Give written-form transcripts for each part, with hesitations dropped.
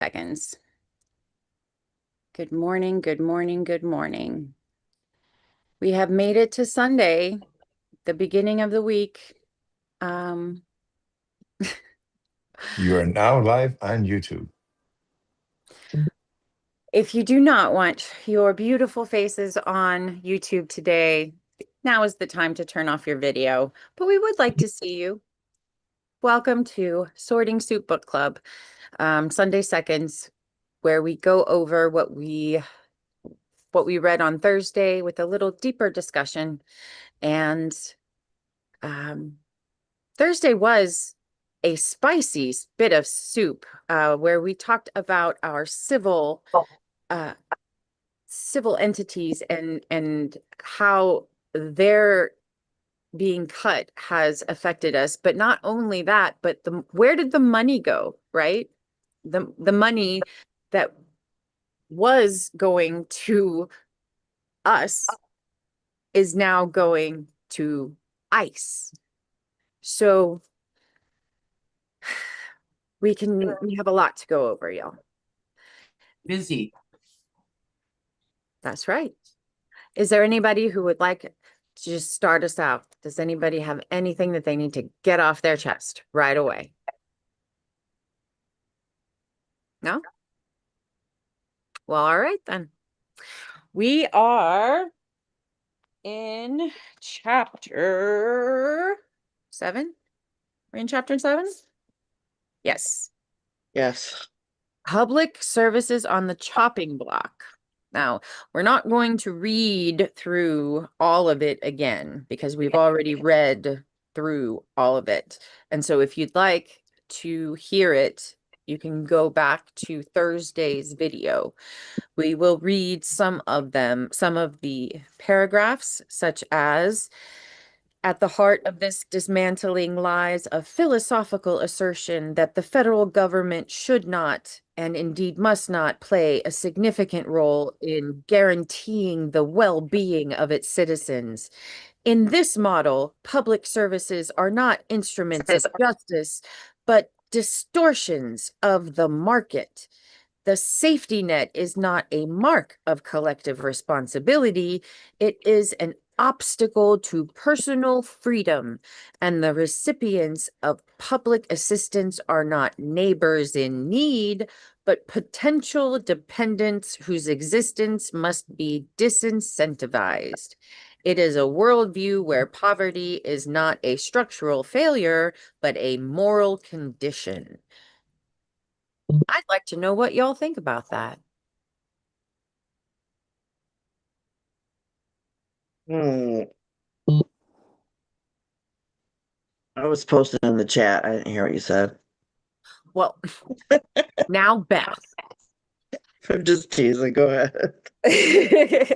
Seconds. Good morning, good morning, good morning. We have made it to Sunday, the beginning of the week. You are now live on YouTube. If you do not want your beautiful faces on YouTube today, now is the time to turn off your video, but we would like to see you. Welcome to Sorting Soup Book Club, Sunday Seconds, where we go over what we read on Thursday with a little deeper discussion. And Thursday was a spicy bit of soup where we talked about our uh, civil entities and how their being cut has affected us. But not only that, but where did the money go, right? The money that was going to us is now going to ICE. So we have a lot to go over, y'all. Busy. That's right. Is there anybody who would like to just start us out? Does anybody have anything that they need to get off their chest right away? No? Well, all right then. We are in chapter 7. We're in chapter 7? Yes. Yes. Public services on the chopping block. Now, we're not going to read through all of it again because we've already read through all of it. And so if you'd like to hear it, you can go back to Thursday's video. We will read some of them, some of the paragraphs, such as, at the heart of this dismantling lies a philosophical assertion that the federal government should not, and indeed must not, play a significant role in guaranteeing the well-being of its citizens. In this model, public services are not instruments of justice, but distortions of the market. The safety net is not a mark of collective responsibility. It is an obstacle to personal freedom, and the recipients of public assistance are not neighbors in need, but potential dependents whose existence must be disincentivized. It is a worldview where poverty is not a structural failure, but a moral condition. I'd like to know what y'all think about that. Hmm. I was posting in the chat. I didn't hear what you said. Well, now Beth. I'm just teasing. Go ahead.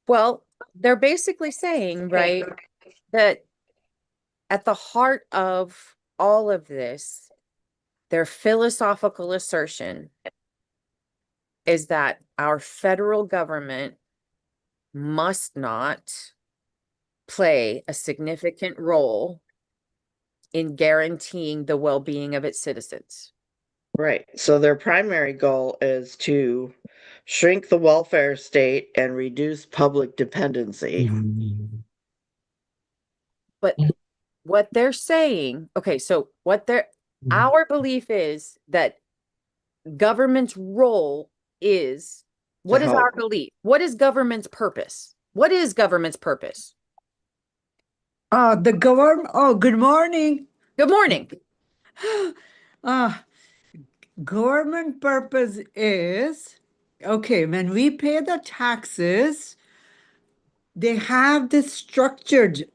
Well, they're basically saying, right, that at the heart of all of this, their philosophical assertion is that our federal government must not play a significant role in guaranteeing the well-being of its citizens. Right. So their primary goal is to shrink the welfare state and reduce public dependency. But what they're saying, okay, so our belief is that government's role is, what is our belief? What is government's purpose? What is government's purpose? The government. Oh, good morning. Good morning. Uh, Government purpose is, okay, when we pay the taxes, they have this structured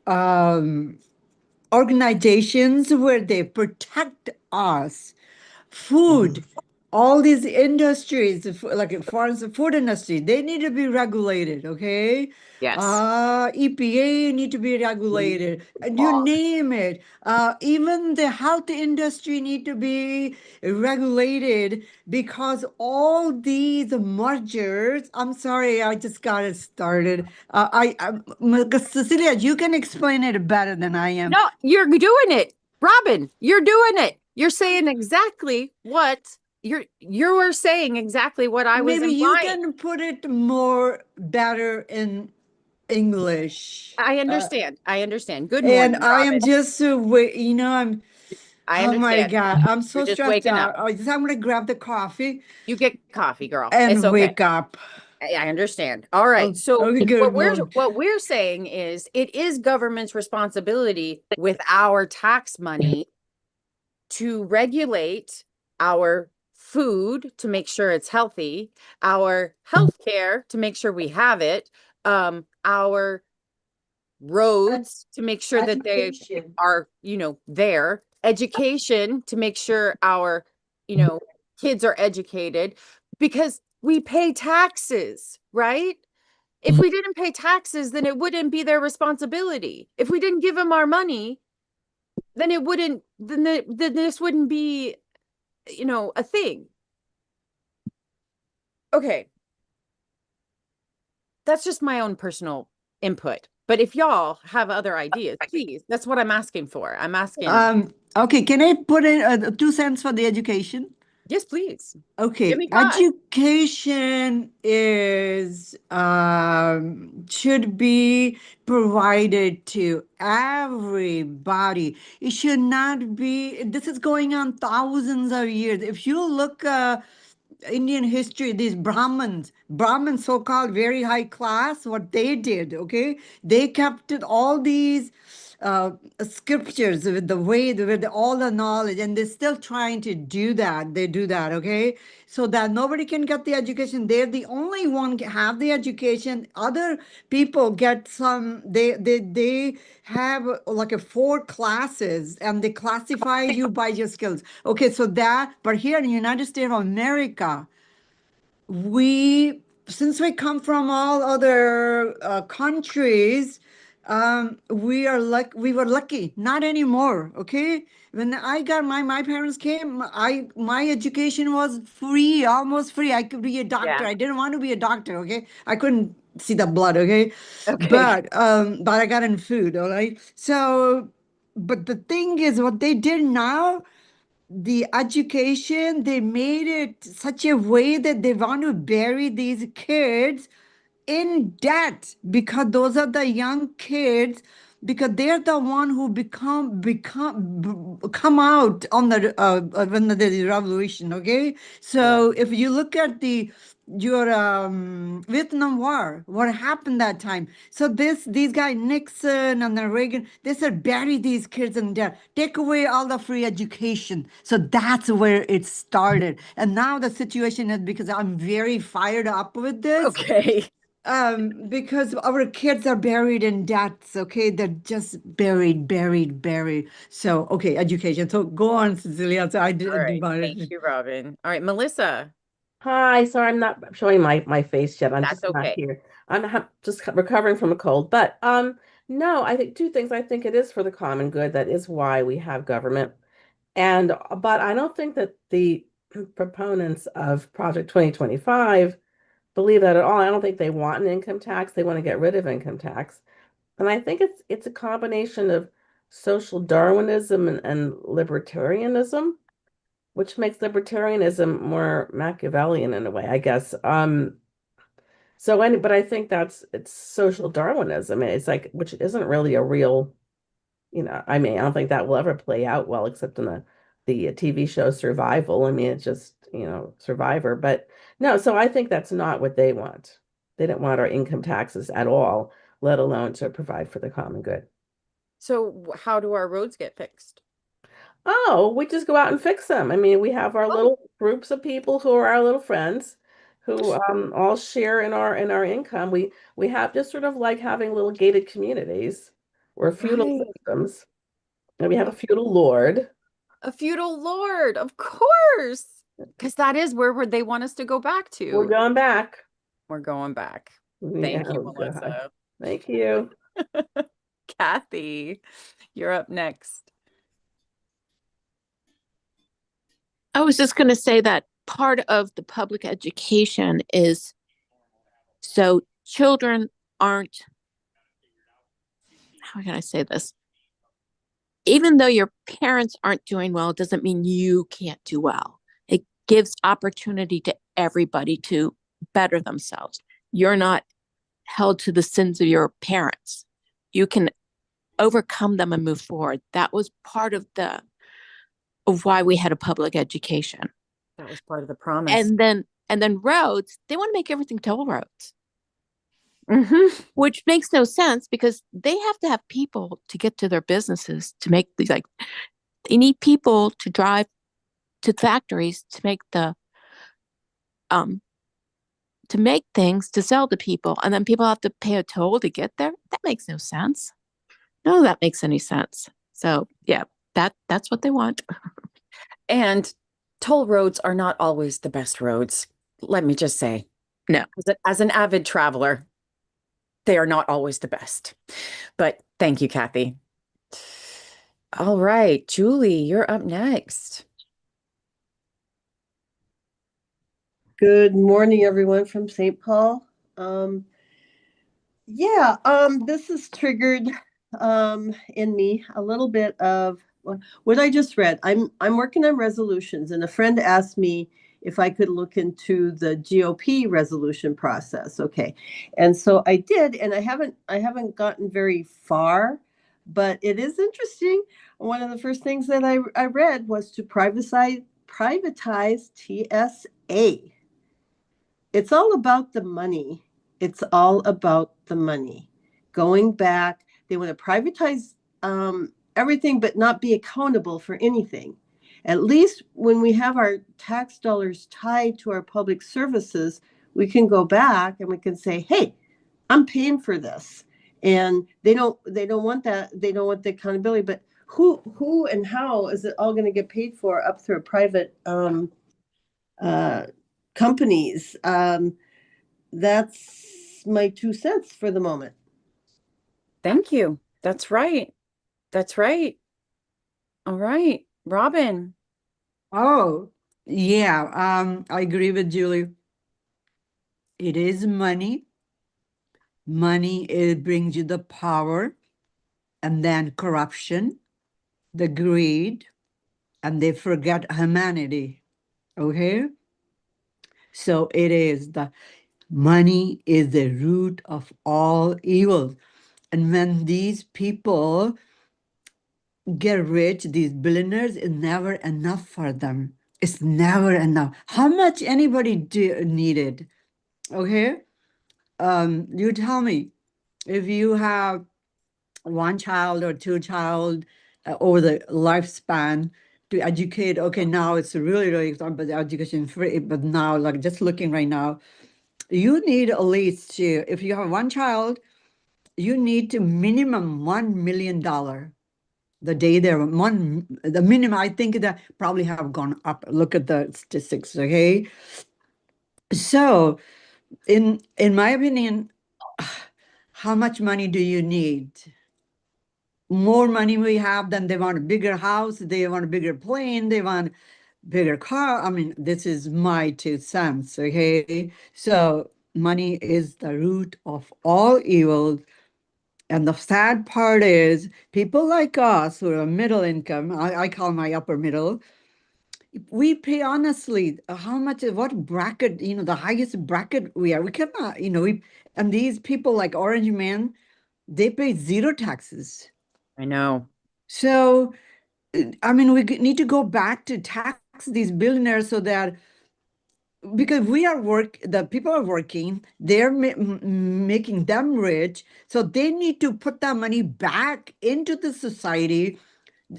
organizations where they protect us. Food, all these industries, like for instance, food industry, they need to be regulated, okay? Yes. EPA need to be regulated, and you name it. Even the health industry need to be regulated because all these mergers. I'm sorry, I just got it started. Cecilia, you can explain it better than I am. No, you're doing it. Robin, you're doing it. You're saying exactly what you're saying exactly what I was Maybe you implying. can put it more better in English. I understand. I understand. Good And morning, I am Robin. just I'm I oh my understand. God, I'm so You're just stressed waking up. out. I'm gonna grab the coffee You get coffee, girl. It's and okay. wake up. I understand. All right. Oh, So okay, good morning. what we're saying is it is government's responsibility with our tax money to regulate our food to make sure it's healthy, our health care to make sure we have it, our roads to make sure that they Education. are, there, education to make sure our, kids are educated because we pay taxes, right? If we didn't pay taxes, then it wouldn't be their responsibility. If we didn't give them our money, then it wouldn't, then this wouldn't be, a thing. Okay. That's just my own personal input. But if y'all have other ideas, please, that's what I'm asking for. I'm asking, Okay, can I put in 2 cents for the education? yes, please. Give Okay, me five. education is should be provided to everybody. It should not be, this is going on thousands of years. If you look Indian history, these Brahmins, so-called very high class, what they did, okay? They kept it, all these uh, scriptures with the way, with all the knowledge, and they're still trying to do that. They do that, okay? So that nobody can get the education. They're the only one have the education. Other people get some, they have like a 4 classes and they classify you by your skills. Okay, so that, but here in the United States of America, we, since we come from all other countries, we were lucky. Not anymore. Okay, when I got my parents came, my education was free, almost free. I could be a doctor. Yeah. I didn't want to be a doctor. Okay, I couldn't see the blood. Okay, Okay. but I got in food. All right, so. But the thing is, what they did now, the education, they made it such a way that they want to bury these kids in debt, because those are the young kids, because they're the one who come out on the when the revolution. Okay, Yeah. so if you look at the your Vietnam War, what happened that time? So these guys Nixon and then Reagan, they said bury these kids in debt, take away all the free education. So that's where it started, and now the situation is, because I'm very fired up with this, Okay. because our kids are buried in debts, okay? They're just buried. So, okay, education. So go on, Cecilia. So I All did right. about Thank it. you, Robin. All right, Melissa, Hi, sorry, I'm not showing my face yet. I'm that's just not okay. here. Just recovering from a cold. But no, I think two things. I think it is for the common good. That is why we have government. And but I don't think that the proponents of Project 2025 believe that at all. I don't think they want an income tax. They want to get rid of income tax. And I think it's a combination of social Darwinism and libertarianism, which makes libertarianism more Machiavellian in a way, I guess. But I think it's social Darwinism. It's like, which isn't really a real, I mean, I don't think that will ever play out well, except in the TV show Survival. I mean, it's just, Survivor. But no, so I think that's not what they want. They don't want our income taxes at all, let alone to provide for the common good. So how do our roads get fixed? Oh, we just go out and fix them. I mean, we have our Oh, little groups of people who are our little friends who all share in our income. We have just sort of like having little gated communities or feudal right. systems. And we have a feudal lord. A feudal lord, of course. Because that is where they want us to go back We're to. going back. We're going back. Yeah, Thank you, oh God. Melissa. Thank you. Kathy, you're up next. I was just going to say that part of the public education is so children aren't, how can I say this? Even though your parents aren't doing well, it doesn't mean you can't do well. gives opportunity to everybody to better themselves. You're not held to the sins of your parents. You can overcome them and move forward. That was part of why we had a public education. That was part of the promise. And then roads, they want to make everything toll roads. Which makes no sense because they have to have people to get to their businesses to make these, like, they need people to drive to factories to make things to sell to people, and then people have to pay a toll to get there. That makes no sense. None of that makes any sense. So yeah, that's what they want. And toll roads are not always the best roads. Let me just say, No. As an avid traveler, they are not always the best. But thank you, Kathy. All right, Julie, you're up next. Good morning, everyone from St. Paul. This has triggered in me a little bit of what I just read. I'm working on resolutions, and a friend asked me if I could look into the GOP resolution process. Okay, and so I did, and I haven't gotten very far, but it is interesting. One of the first things that I read was to privatize TSA. It's all about the money. It's all about the money. Going back, they want to privatize everything, but not be accountable for anything. At least when we have our tax dollars tied to our public services, we can go back and we can say, "Hey, I'm paying for this," and they don't want that. They don't want the accountability. But who and how is it all going to get paid for up through a private companies? That's my 2 cents for the moment. Thank you. That's right. That's right. All right, Robin. Oh, yeah. I agree with Julie. It is money. Money, it brings you the power, and then corruption, the greed, and they forget humanity. Okay? So it is the money is the root of all evil. And when these people get rich, these billionaires, it's never enough for them. It's never enough. How much anybody needed? Okay? You tell me, if you have one child or two child over the lifespan to educate, okay, now it's really, really expensive, but the education free, but now, like, just looking right now, you need at least if you have one child, you need to minimum $1 million. The day there, the minimum, I think that probably have gone up. Look at the statistics, okay? So, in my opinion, how much money do you need? More money we have, then they want a bigger house, they want a bigger plane, they want bigger car. I mean, this is my 2 cents, okay? So money is the root of all evil. And the sad part is people like us who are middle income, I call my upper middle, we pay honestly how much, what bracket, the highest bracket we are. We cannot, and these people like Orange Man, they pay zero taxes. I know. So, I mean, we need to go back to tax these billionaires so that, because the people are working, they're making them rich, so they need to put that money back into the society.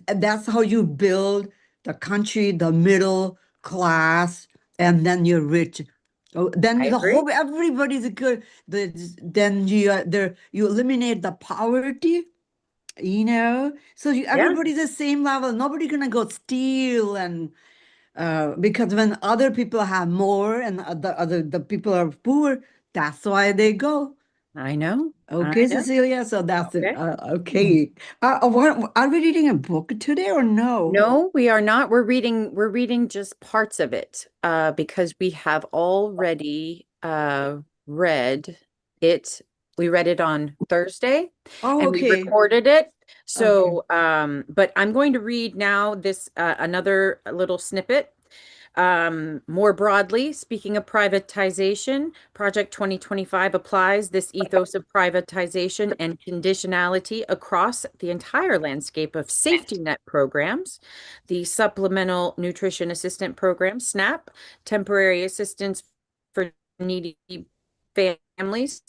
And that's how you build the country, the middle class, and then you're rich. Oh, then I agree. Everybody's good. Then you eliminate the poverty. So everybody's the same level. Nobody gonna go steal and because when other people have more and the people are poor, that's why they go. I know. Okay, I know. Cecilia. So that's it. Okay. Okay. Are we reading a book today or no? No, we are not. We're reading just parts of it because we have already read it. We read it on Thursday Oh, and we okay. recorded it. So but I'm going to read now this another little snippet More broadly, speaking of privatization, Project 2025 applies this ethos of privatization and conditionality across the entire landscape of safety net programs, the Supplemental Nutrition Assistant Program, SNAP, temporary assistance for needy families,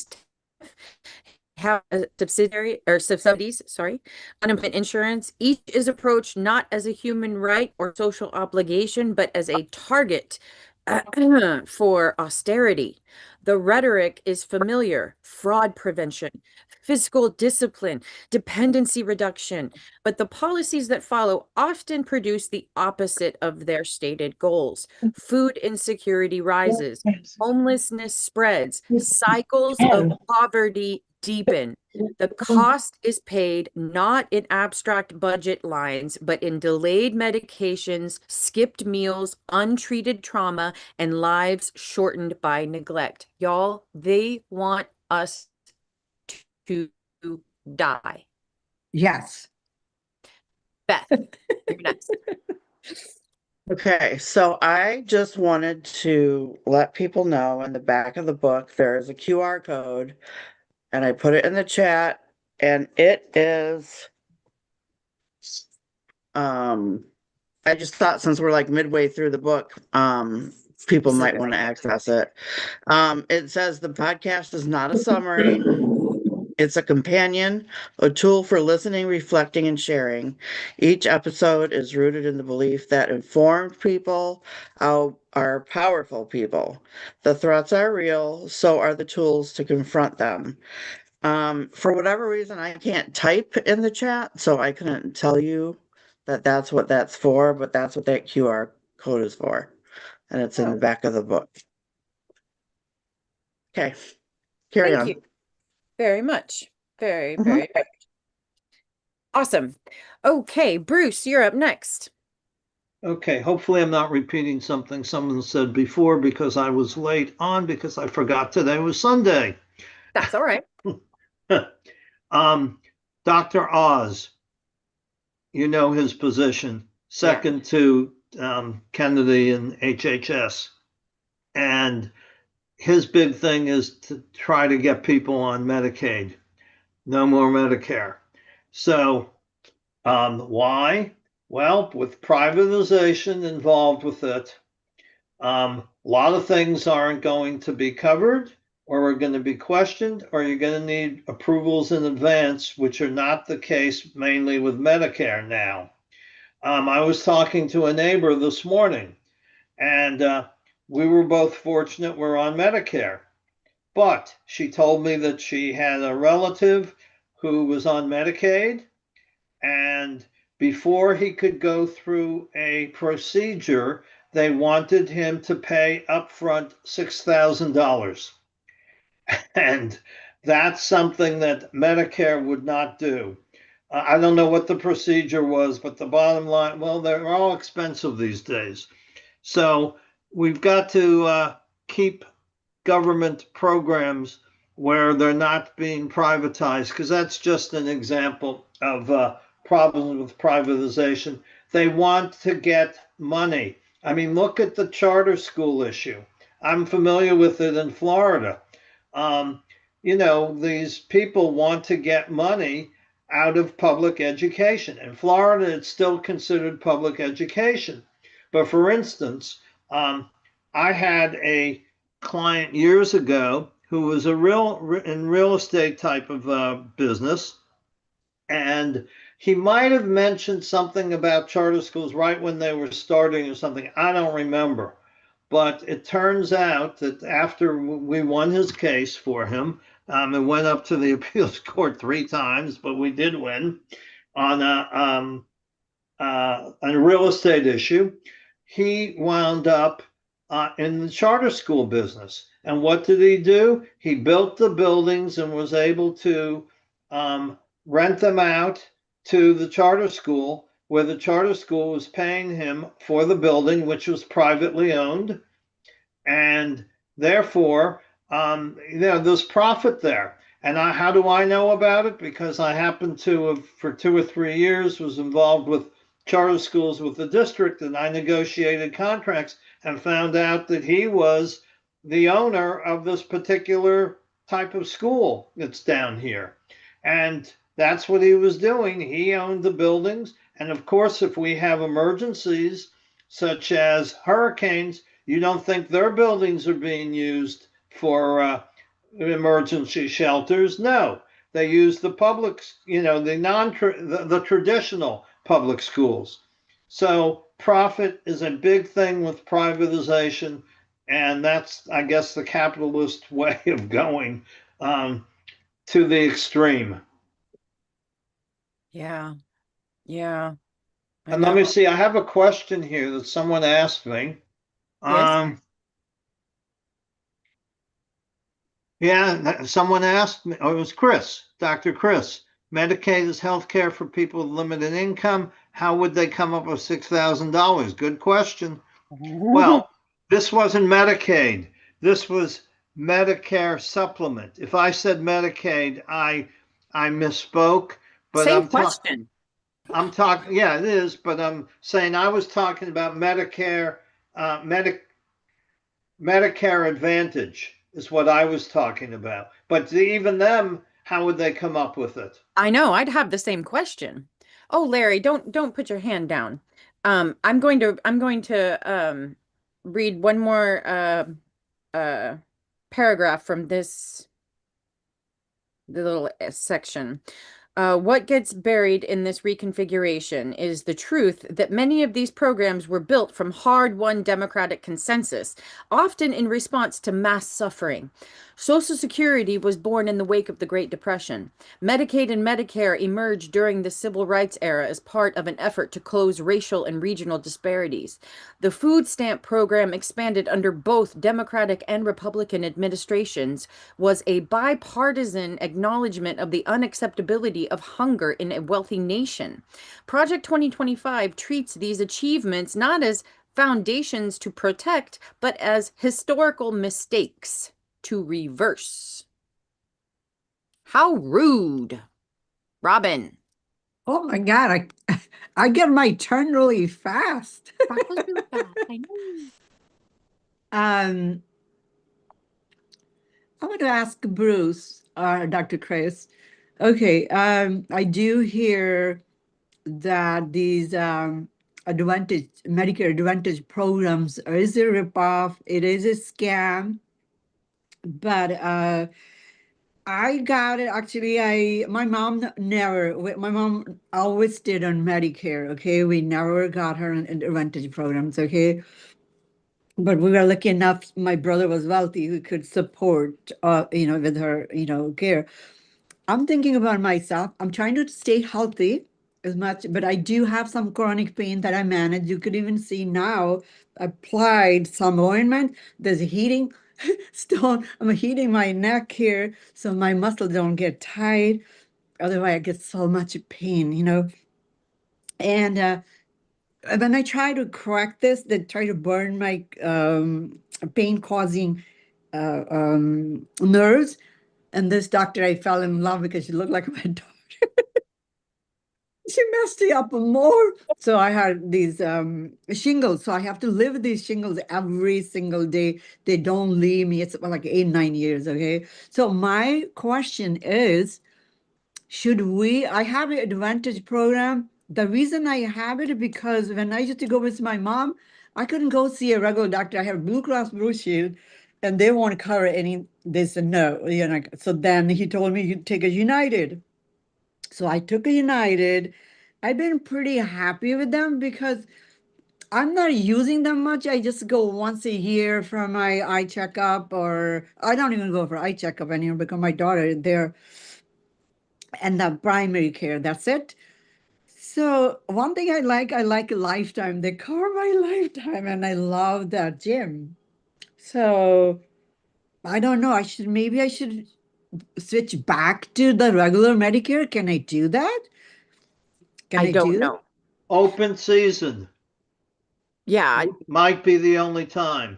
have a subsidiary or subsidies, sorry, unemployment insurance. Each is approached not as a human right or social obligation, but as a target for austerity. The rhetoric is familiar: fraud prevention, fiscal discipline, dependency reduction, but the policies that follow often produce the opposite of their stated goals. Food insecurity rises, homelessness spreads, cycles of poverty deepen. The cost is paid not in abstract budget lines, but in delayed medications, skipped meals, untreated trauma, and lives shortened by neglect. Y'all, they want us to die. Yes. Beth, you're next. Okay, so I just wanted to let people know in the back of the book, there is a QR code, and I put it in the chat, and it is, I just thought since we're like midway through the book, people might want to access it. It says the podcast is not a summary. It's a companion, a tool for listening, reflecting, and sharing. Each episode is rooted in the belief that informed people are powerful people. The threats are real, so are the tools to confront them. For whatever reason, I can't type in the chat, so I couldn't tell you that that's what that's for, but that's what that QR code is for. And it's in the back of the book. Okay, carry on. Thank you very much. Very awesome. Okay, Bruce, you're up next. Okay, hopefully I'm not repeating something someone said before because I was late on because I forgot today was Sunday. That's all right. Dr. Oz, you know his position, second to Kennedy and HHS. And his big thing is to try to get people on Medicaid. No more Medicare. So why? Well, with privatization involved with it, a lot of things aren't going to be covered or are going to be questioned, or you're going to need approvals in advance, which are not the case mainly with Medicare now. I was talking to a neighbor this morning, and we were both fortunate we're on Medicare. But she told me that she had a relative who was on Medicaid, and before he could go through a procedure, they wanted him to pay upfront $6,000. And that's something that Medicare would not do. I don't know what the procedure was, but the bottom line, well, they're all expensive these days. So we've got to keep government programs where they're not being privatized, because that's just an example of problems with privatization. They want to get money. I mean, look at the charter school issue. I'm familiar with it in Florida. You know, these people want to get money out of public education. In Florida, it's still considered public education. But for instance, I had a client years ago who was in real estate type of business, and he might have mentioned something about charter schools right when they were starting or something. I don't remember. But it turns out that after we won his case for him, it went up to the appeals court 3 times, but we did win on a real estate issue. He wound up in the charter school business. And what did he do? He built the buildings and was able to rent them out to the charter school, where the charter school was paying him for the building, which was privately owned. And therefore, there's profit there. And how do I know about it? Because I happened to have, for 2 or 3 years, was involved with charter schools with the district, and I negotiated contracts. and found out that he was the owner of this particular type of school that's down here. And that's what he was doing. He owned the buildings. And of course, if we have emergencies such as hurricanes, you don't think their buildings are being used for emergency shelters? No, they use the public, the traditional public schools. So profit is a big thing with privatization, and that's, I guess, the capitalist way of going to the extreme. Yeah. Yeah. I And let me know. see, I have a question here that someone asked me. Yes. Yeah, someone asked me, oh, it was Chris, Dr. Chris. Medicaid is health care for people with limited income. How would they come up with $6,000? Good question. Well, this wasn't Medicaid. This was Medicare supplement. If I said Medicaid, I misspoke, but Same question. I'm talking, yeah, it is, but I'm saying I was talking about Medicare, Medicare Advantage is what I was talking about. But even them, how would they come up with it? I know, I'd have the same question. Oh, Larry, don't put your hand down. I'm going to read one more paragraph from the little section. What gets buried in this reconfiguration is the truth that many of these programs were built from hard-won democratic consensus, often in response to mass suffering. Social Security was born in the wake of the Great Depression. Medicaid and Medicare emerged during the Civil Rights era as part of an effort to close racial and regional disparities. The food stamp program, expanded under both Democratic and Republican administrations, was a bipartisan acknowledgement of the unacceptability of hunger in a wealthy nation. Project 2025 treats these achievements not as foundations to protect, but as historical mistakes to reverse. How rude, Robin. Oh my God, I get my turn really fast. I know. I'm going to ask Bruce, Dr. Chris. Okay, I do hear that these Medicare Advantage programs is a ripoff. It is a scam. But I got it actually. My mom always stayed on Medicare. Okay, we never got her on Advantage programs. Okay, but we were lucky enough. My brother was wealthy, who could support, with her, care. I'm thinking about myself. I'm trying to stay healthy as much, but I do have some chronic pain that I manage. You could even see now, I applied some ointment. There's a heating stone. I'm heating my neck here so my muscles don't get tight. Otherwise, I get so much pain. And when I try to correct this, they try to burn my pain-causing nerves. And this doctor, I fell in love because she looked like my daughter. She messed me up more. So I had these shingles. So I have to live with these shingles every single day. They don't leave me. It's like 8, 9 years. Okay. So my question is, I have an Advantage program. The reason I have it is because when I used to go with my mom, I couldn't go see a regular doctor. I have Blue Cross Blue Shield, and they won't cover any. They said no. So then he told me you take a United. So I took a United. I've been pretty happy with them because I'm not using them much. I just go once a year for my eye checkup, or I don't even go for eye checkup anymore because my daughter is there, and the primary care, that's it. So one thing I like Lifetime. They cover my Lifetime, and I love that gym. So I don't know. Maybe I should switch back to the regular Medicare. Can I do that? Can I I don't do know. Open season Yeah, might be the only time.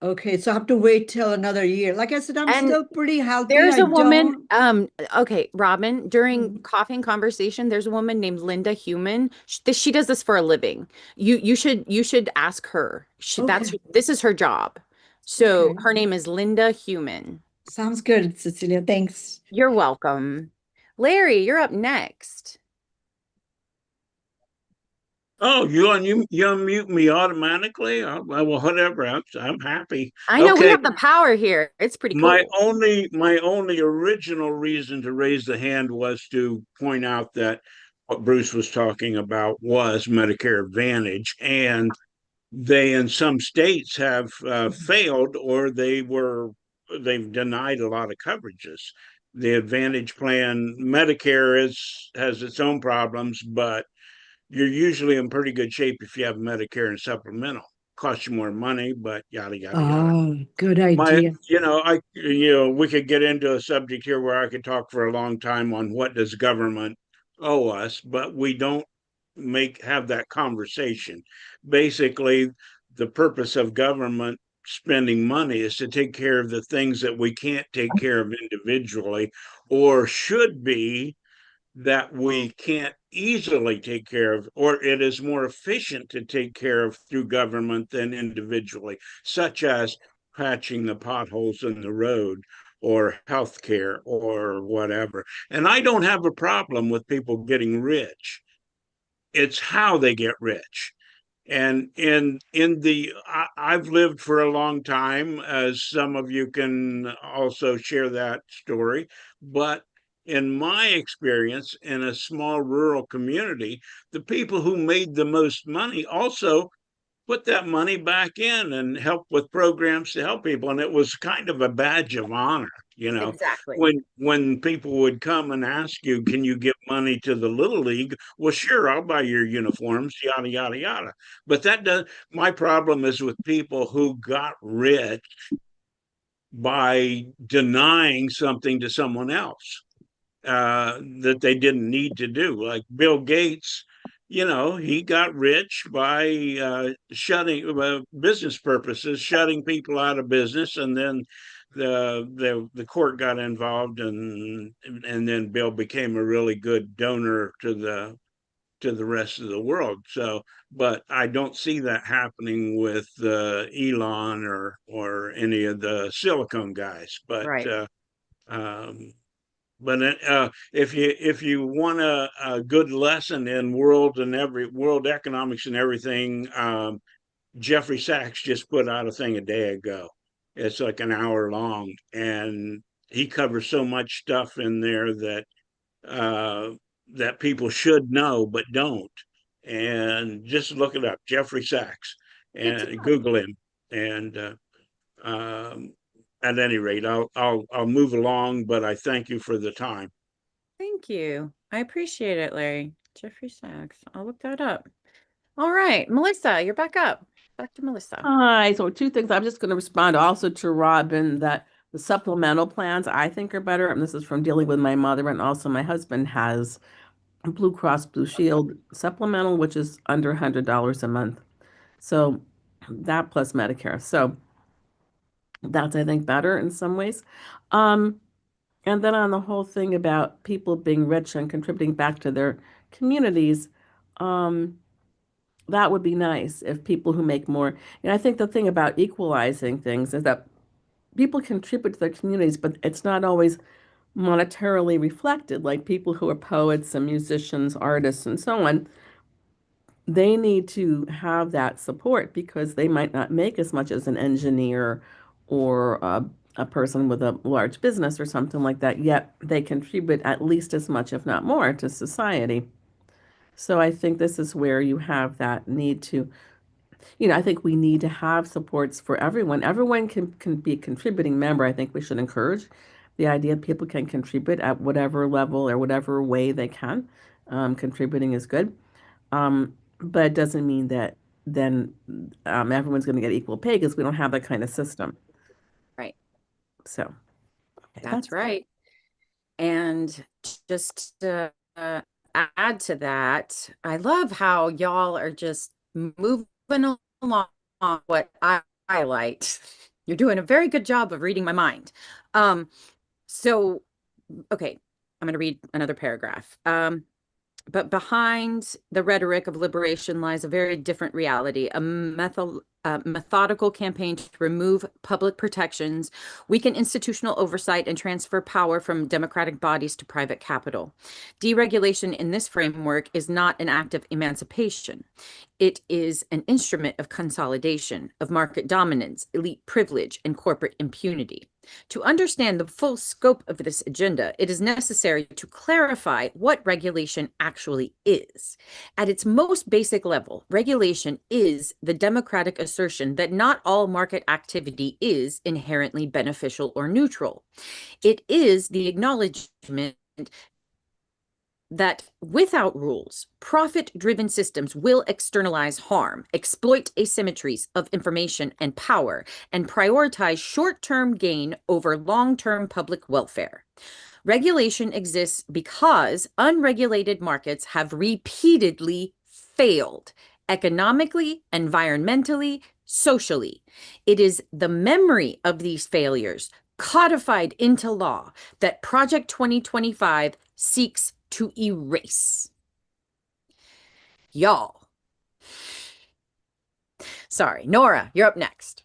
Okay, so I have to wait till another year. Like I said, I'm And still pretty healthy. there's I a woman, don't. okay, Robin, during Mhm. Coffee and Conversation, there's a woman named Linda Human. She does this for a living. You should ask her. Okay, This is her job. So okay. her name is Linda Human. Sounds good, Cecilia. Thanks. You're welcome. Larry, you're up next. Oh, you unmute me automatically? Well, whatever. I'm happy. I know we Okay. have the power here. It's pretty My cool. only original reason to raise the hand was to point out that what Bruce was talking about was Medicare Advantage, and they in some states have failed, or they've denied a lot of coverages. The Advantage plan, Medicare has its own problems, but you're usually in pretty good shape if you have Medicare and supplemental. Costs you more money, but yada yada yada. Oh, good My, idea. we could get into a subject here where I could talk for a long time on what does government owe us, but we don't have that conversation. Basically, the purpose of government spending money is to take care of the things that we can't take care of individually, or should be that we can't easily take care of, or it is more efficient to take care of through government than individually, such as patching the potholes in the road or healthcare or whatever. And I don't have a problem with people getting rich. It's how they get rich. And I've lived for a long time, as some of you can also share that story. But in my experience, in a small rural community, the people who made the most money also put that money back in and help with programs to help people. And it was kind of a badge of honor, Exactly. when people would come and ask you, can you give money to the little league? Well, sure, I'll buy your uniforms, yada yada yada. But that does my problem is with people who got rich by denying something to someone else that they didn't need to do. Like Bill Gates, he got rich by shutting business purposes, shutting people out of business, and then the court got involved, and then Bill became a really good donor to the rest of the world. So, but I don't see that happening with Elon or any of the silicone guys. Right. Um, but if you want a good lesson in world economics and everything, Jeffrey Sachs just put out a thing a day ago. It's like an hour long, and he covers so much stuff in there uh, that people should know but don't. And just look it up, Jeffrey Sachs, Good to and know. Google him. And um, at any rate, I'll move along, but I thank you for the time. Thank you. I appreciate it, Larry. Jeffrey Sachs. I'll look that up. All right, Melissa, you're back up. Back to Melissa. Hi. So two things. I'm just going to respond also to Robin that the supplemental plans I think are better. And this is from dealing with my mother, and also my husband has Blue Cross Blue Shield supplemental, which is under $100 a month. So that plus Medicare. So that's, I think, better in some ways. Um, and then on the whole thing about people being rich and contributing back to their communities, um, that would be nice if people who make more. And I think the thing about equalizing things is that people contribute to their communities, but it's not always monetarily reflected. Like people who are poets and musicians, artists, and so on, they need to have that support because they might not make as much as an engineer or a person with a large business or something like that, yet they contribute at least as much, if not more, to society. So I think this is where you have that need to, I think we need to have supports for everyone. Everyone can be a contributing member. I think we should encourage the idea that people can contribute at whatever level or whatever way they can. Contributing is good. But it doesn't mean that then everyone's going to get equal pay because we don't have that kind of system. Right. So okay, That's right. And just to add to that, I love how y'all are just moving along what I highlight. You're doing a very good job of reading my mind. So, okay, I'm going to read another paragraph. But behind the rhetoric of liberation lies a very different reality, a methodical campaign to remove public protections, weaken institutional oversight, and transfer power from democratic bodies to private capital. Deregulation in this framework is not an act of emancipation. It is an instrument of consolidation, of market dominance, elite privilege, and corporate impunity. To understand the full scope of this agenda, it is necessary to clarify what regulation actually is. At its most basic level, regulation is the democratic assertion that not all market activity is inherently beneficial or neutral. It is the acknowledgement that without rules, profit-driven systems will externalize harm, exploit asymmetries of information and power, and prioritize short-term gain over long-term public welfare. Regulation exists because unregulated markets have repeatedly failed economically, environmentally, socially. It is the memory of these failures codified into law that Project 2025 seeks to erase. Y'all. Sorry, Nora, you're up next.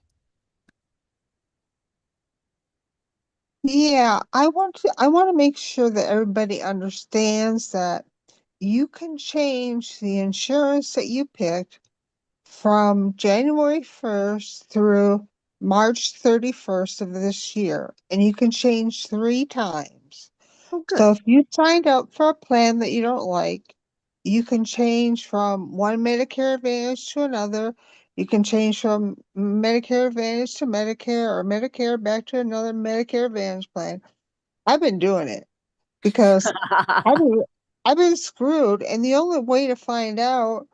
Yeah, I want to make sure that everybody understands that you can change the insurance that you picked from January 1st through March 31st of this year, and you can change 3 times. Oh, So good. if you signed up for a plan that you don't like, you can change from one Medicare Advantage to another. You can change from Medicare Advantage to Medicare or Medicare back to another Medicare Advantage plan. I've been doing it because I've been, I've been screwed, and the only way to find out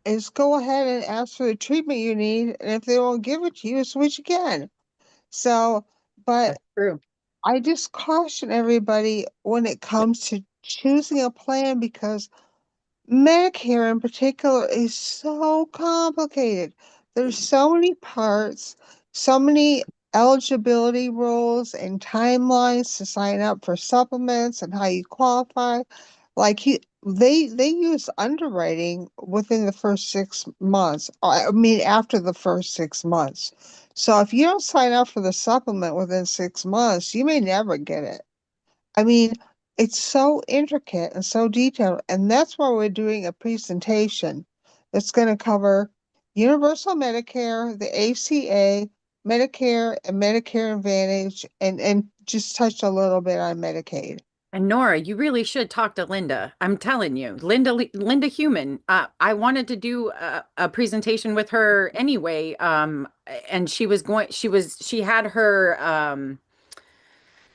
is go ahead and ask for the treatment you need, and if they won't give it to you, switch again. So, but That's true. I just caution everybody when it comes to choosing a plan because Medicare in particular is so complicated. There's so many parts, so many eligibility rules and timelines to sign up for supplements and how you qualify. Like they use underwriting within the first 6 months. I mean, after the first 6 months. So if you don't sign up for the supplement within 6 months, you may never get it. I mean, it's so intricate and so detailed, and that's why we're doing a presentation that's going to cover Universal Medicare, the ACA, Medicare, and Medicare Advantage, and just touch a little bit on Medicaid. And Nora, you really should talk to Linda. I'm telling you, Linda Human. I wanted to do a presentation with her anyway. And she had her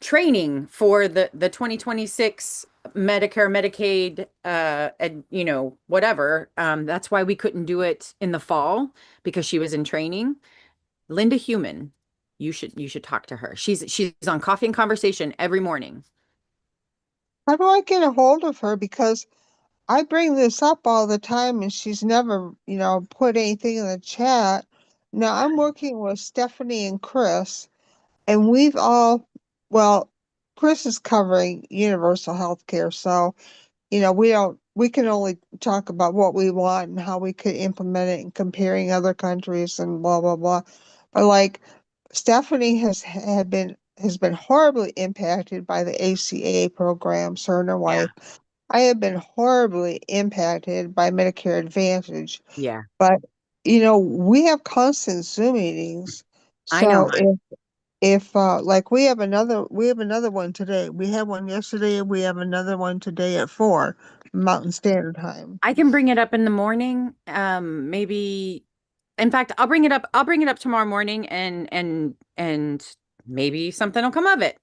training for the 2026 Medicare, Medicaid, and whatever. That's why we couldn't do it in the fall because she was in training. Linda Human, you should talk to her. She's on Coffee and Conversation every morning. How do I get a hold of her? Because I bring this up all the time and she's never, put anything in the chat. Now I'm working with Stephanie and Chris, and well, Chris is covering universal health care, so we can only talk about what we want and how we could implement it and comparing other countries and blah blah blah. But like Stephanie has been horribly impacted by the ACA programs, her and her Yeah. wife. I have been horribly impacted by Medicare Advantage. Yeah. But we have constant Zoom meetings. I know. So if like we have another one today. We had one yesterday and we have another one today at 4 Mountain Standard Time. I can bring it up in the morning. Maybe, in fact, I'll bring it up tomorrow morning and maybe something will come of it.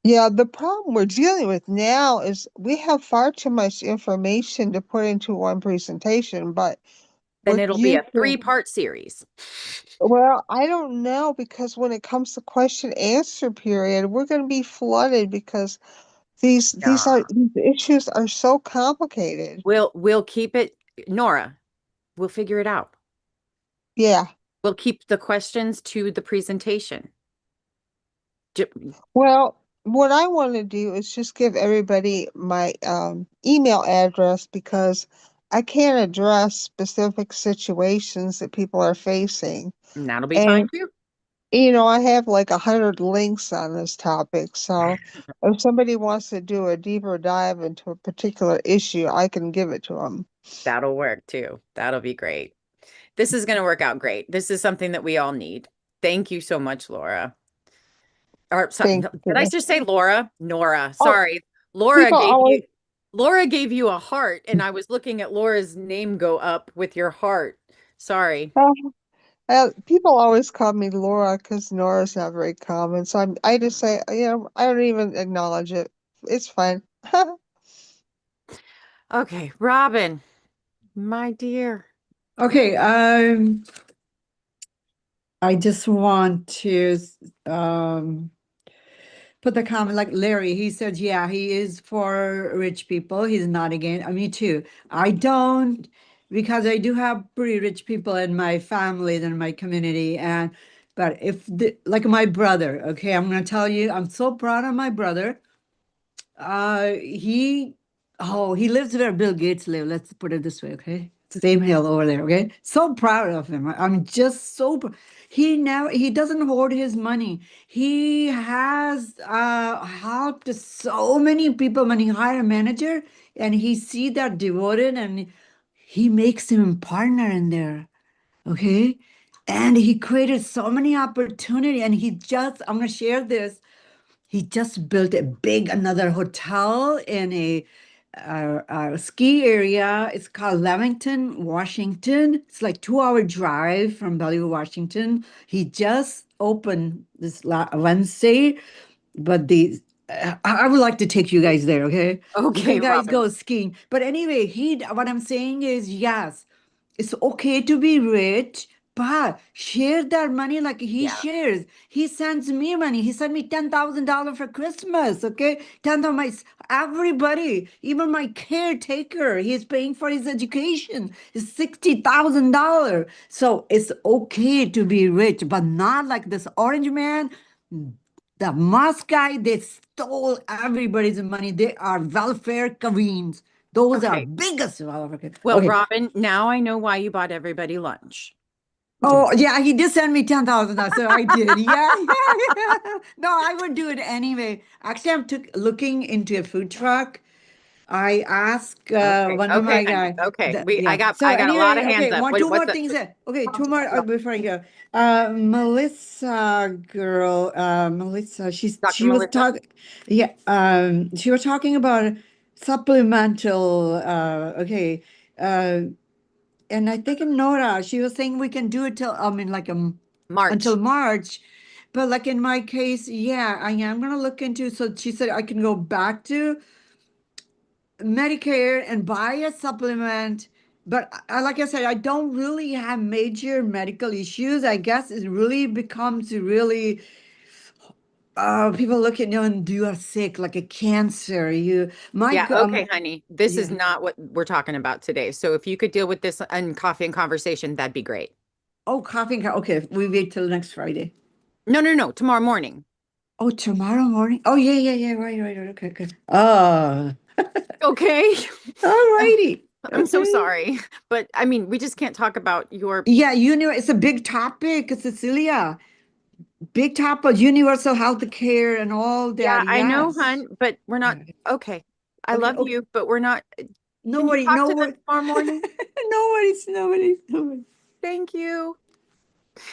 Yeah, the problem we're dealing with now is we have far too much information to put into one presentation, but Then with it'll be a YouTube, 3-part series. well, I don't know because when it comes to question answer period, we're going to be flooded because these Yeah. these issues are so complicated. We'll keep it, Nora. We'll figure it out. Yeah. We'll keep the questions to the presentation. Well, what I want to do is just give everybody my email address because I can't address specific situations that people are facing. That'll be fine And too. I have like 100 links on this topic. So if somebody wants to do a deeper dive into a particular issue, I can give it to them. That'll work too. That'll be great. This is going to work out great. This is something that we all need. Thank you so much, Laura. Or Thank did I you. just say Laura? Nora. Oh, Sorry. Laura people gave always you Laura gave you a heart, and I was looking at Laura's name go up with your heart. Sorry. people always call me Laura because Nora's not very common. So I just say, I don't even acknowledge it. It's fine. Okay, Robin, my dear. Okay, I just want to put the comment like Larry. He said, yeah, he is for rich people. He's not again. Me too. I don't, because I do have pretty rich people in my family and my community. But if like my brother, okay, I'm gonna tell you, I'm so proud of my brother. He he lives where Bill Gates live. Let's put it this way, okay? Same hill over there, okay? So proud of him. I'm just so he doesn't hoard his money. He has helped so many people when he hired a manager and he see that devoted and he makes him partner in there. Okay. And he created so many opportunity and I'm gonna share this. He just built a big another hotel in a ski area. It's called Leamington, Washington. It's like 2 hour drive from Bellevue, Washington. He just opened this Wednesday, but I would like to take you guys there. Okay, you Okay, can guys Robin. go skiing. But anyway, what I'm saying is yes. It's okay to be rich, but share that money like he Yeah. shares. He sends me money. He sent me $10,000 for Christmas. Okay, 10,000. Everybody, even my caretaker, he's paying for his education. It's $60,000. So it's okay to be rich, but not like this orange man. The Musk guy, they stole everybody's money. They are welfare queens. Those are Okay. biggest welfare. Well, Okay. Robin, now I know why you bought everybody lunch. Oh, yeah, he did send me 10,000. So I did. Yeah, yeah. No, I would do it anyway. Actually, I'm looking into a food truck. I asked Okay. one of Okay, my honey. guys. Okay. Yeah. So I got a lot anyway, of hands okay, up. two more What's things. it? Okay, two more before I go. Melissa girl, Melissa, Dr. she was Melissa. talking. Yeah, she was talking about supplemental. Okay, and I think in Nora, she was saying we can do it till like March. until March. But like in my case, yeah, I am gonna look into. So she said I can go back to Medicare and buy a supplement. But like I said, I don't really have major medical issues. I guess it really becomes really people look at you and you are sick, like a cancer. Yeah, okay, honey. This is Yeah. not what we're talking about today. So if you could deal with this in coffee and conversation, that'd be great. Oh, coughing. Okay, we wait till next Friday. No, no, no. Tomorrow morning. Oh, tomorrow morning. Oh, yeah, yeah, yeah. Right, right, right. Okay, good. Oh, Okay. all righty. I'm so Okay. sorry. But I mean, we just can't talk about your Yeah, it's a big topic, Cecilia. Big topic, universal health care and all Yeah, that. I know, Yes. hun, but we're not okay. I Okay. love Okay. you, but we're not. No Can you worry. talk No to them worry. tomorrow morning? No worries. No worries. No worries. Thank you.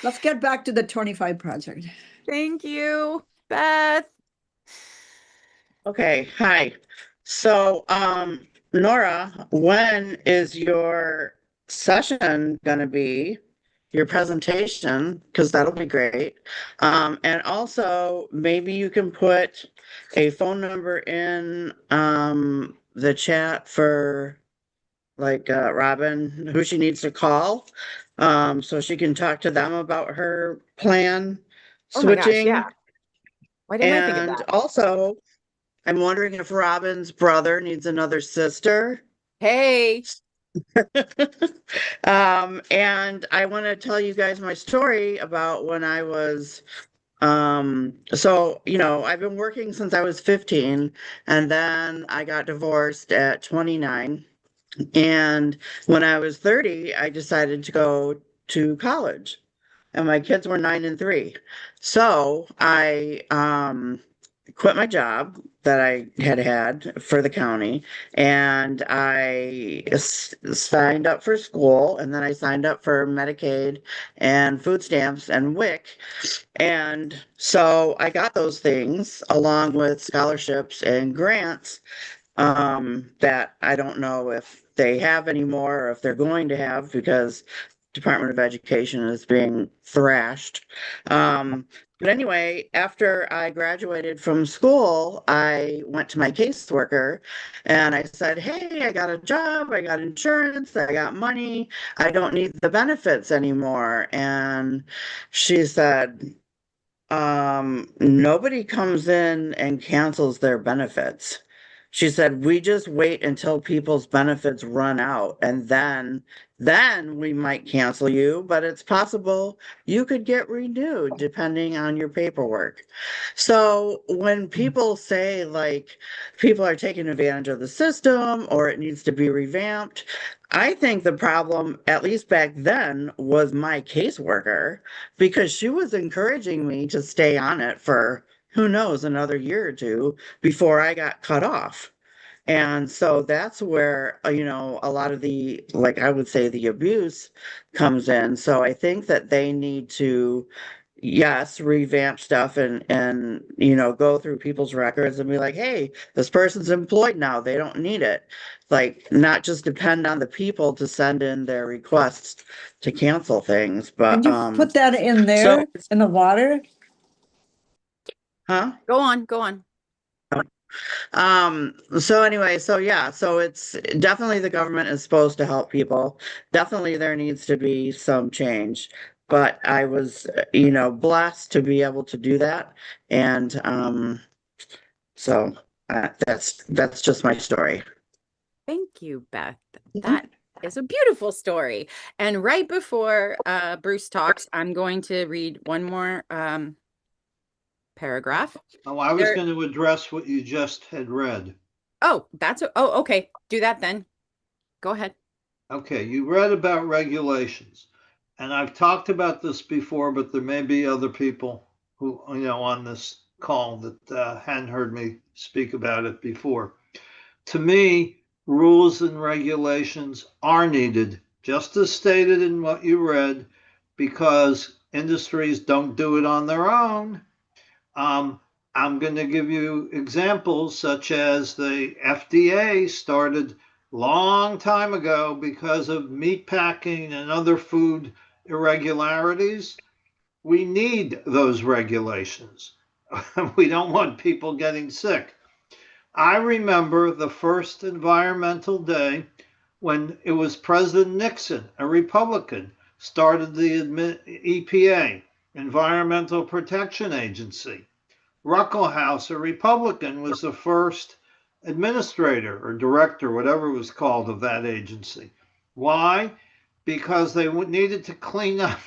Let's get back to the 25 project. Thank you, Beth. Okay, hi. So, Nora, when is your session gonna be? Your presentation, because that'll be great. And also maybe you can put a phone number in the chat for like Robin, who she needs to call. So she can talk to them about her plan Oh my gosh, yeah. switching. Why didn't I think of And that? also, I'm wondering if Robin's brother needs another sister. Hey, And I want to tell you guys my story about when I was, so, I've been working since I was 15, and then I got divorced at 29. And when I was 30, I decided to go to college, and my kids were 9 and 3. So I quit my job that I had for the county, and I signed up for school, and then I signed up for Medicaid and food stamps and WIC. And so I got those things along with scholarships and grants, that I don't know if they have anymore or if they're going to have, because Department of Education is being thrashed. But anyway, after I graduated from school, I went to my caseworker and I said, "Hey, I got a job, I got insurance, I got money, I don't need the benefits anymore." And she said, nobody comes in and cancels their benefits. She said, "We just wait until people's benefits run out, and then we might cancel you, but it's possible you could get renewed depending on your paperwork." So when people say like people are taking advantage of the system or it needs to be revamped, I think the problem, at least back then, was my caseworker, because she was encouraging me to stay on it for who knows, another year or two before I got cut off. And so that's where, a lot of the, like I would say, the abuse comes in. So I think that they need to, yes, revamp stuff and go through people's records and be like, "Hey, this person's employed now. They don't need it." Like, not just depend on the people to send in their requests to cancel things, Can but you put that in so there in the water? huh? Go on, go on. So anyway, so yeah, so it's definitely the government is supposed to help people. Definitely there needs to be some change. But I was, blessed to be able to do that. And so that's just my story. Thank you, Beth. That is a beautiful story. And right before Bruce talks, I'm going to read one more paragraph. Oh, I was There- going to address what you just had read. Oh, okay. Do that then. Go ahead. Okay, you read about regulations, and I've talked about this before, but there may be other people who, on this call that hadn't heard me speak about it before. To me, rules and regulations are needed, just as stated in what you read, because industries don't do it on their own. I'm going to give you examples such as the FDA started long time ago because of meat packing and other food irregularities. We need those regulations. We don't want people getting sick. I remember the first environmental day when it was President Nixon, a Republican, started the EPA, Environmental Protection Agency. Ruckelshaus, a Republican, was the first administrator or director, whatever it was called, of that agency. Why? Because they needed to clean up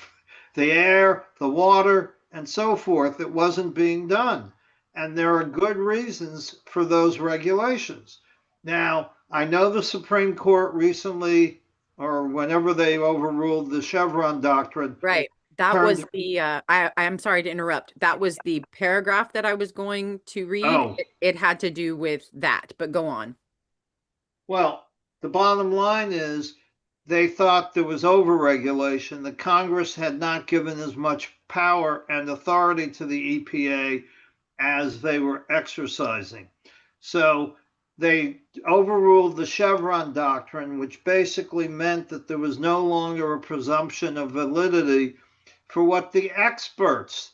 the air, the water, and so forth. It wasn't being done. And there are good reasons for those regulations. Now, I know the Supreme Court recently, or whenever they overruled the Chevron doctrine, Right. That was the I'm sorry to interrupt. That was the paragraph that I was going to read. Oh. It had to do with that, but go on. Well, the bottom line is they thought there was overregulation. The Congress had not given as much power and authority to the EPA as they were exercising. So they overruled the Chevron doctrine, which basically meant that there was no longer a presumption of validity for what the experts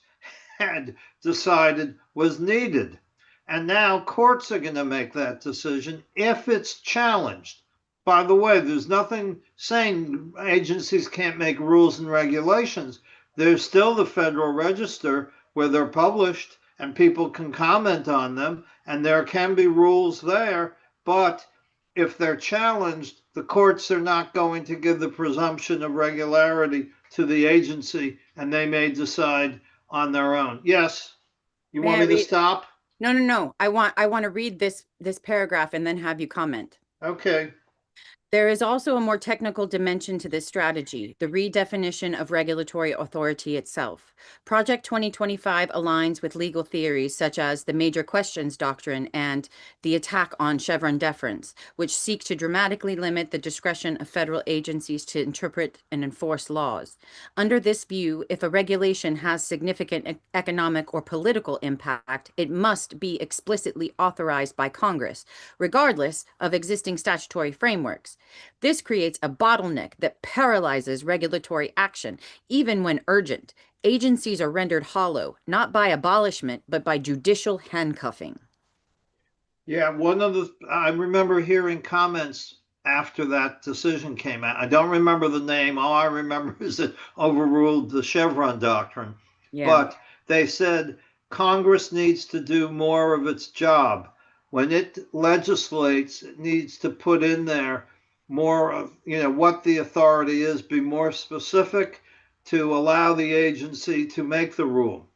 had decided was needed. And now courts are going to make that decision if it's challenged. By the way, there's nothing saying agencies can't make rules and regulations. There's still the Federal Register where they're published and people can comment on them, and there can be rules there. But if they're challenged, the courts are not going to give the presumption of regularity to the agency, and they may decide on their own. Yes, you May want I me to read? stop? No. I want to read this paragraph and then have you comment. Okay. There is also a more technical dimension to this strategy, the redefinition of regulatory authority itself. Project 2025 aligns with legal theories such as the major questions doctrine and the attack on Chevron deference, which seek to dramatically limit the discretion of federal agencies to interpret and enforce laws. Under this view, if a regulation has significant economic or political impact, it must be explicitly authorized by Congress, regardless of existing statutory frameworks. This creates a bottleneck that paralyzes regulatory action, even when urgent. Agencies are rendered hollow, not by abolishment, but by judicial handcuffing. Yeah, I remember hearing comments after that decision came out. I don't remember the name. All I remember is it overruled the Chevron doctrine. Yeah. But they said Congress needs to do more of its job. When it legislates, it needs to put in there more of, what the authority is, be more specific to allow the agency to make the rule.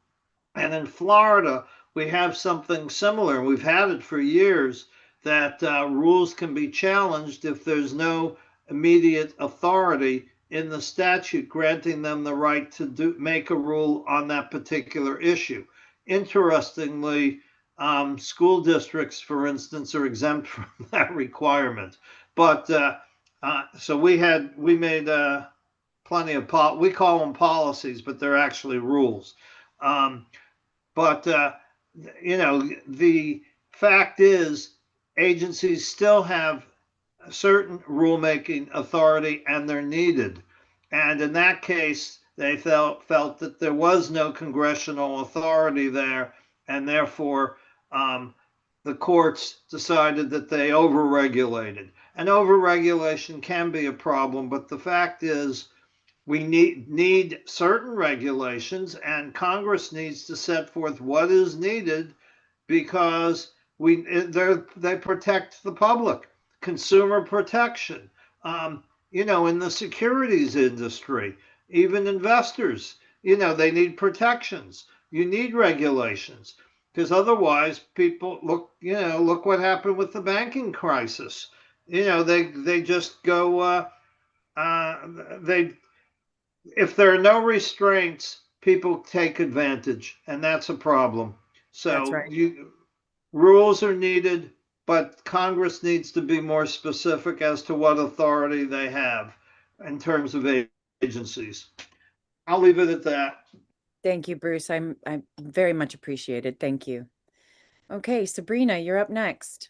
And in Florida, we have something similar. We've had it for years that rules can be challenged if there's no immediate authority in the statute granting them the right to make a rule on that particular issue. Interestingly, school districts, for instance, are exempt from that requirement. But so we made plenty of we call them policies, but they're actually rules. But the fact is, agencies still have a certain rulemaking authority, and they're needed. And in that case, they felt that there was no congressional authority there, and therefore the courts decided that they overregulated. And overregulation can be a problem, but the fact is, we need certain regulations, and Congress needs to set forth what is needed because they protect the public, consumer protection. In the securities industry, even investors, they need protections. You need regulations because otherwise, people look what happened with the banking crisis. They just go. If there are no restraints, people take advantage, and that's a problem. That's So right. rules are needed, but Congress needs to be more specific as to what authority they have in terms of agencies. I'll leave it at that. Thank you, Bruce. I'm very much appreciated. Thank you. Okay, Sabrina, you're up next.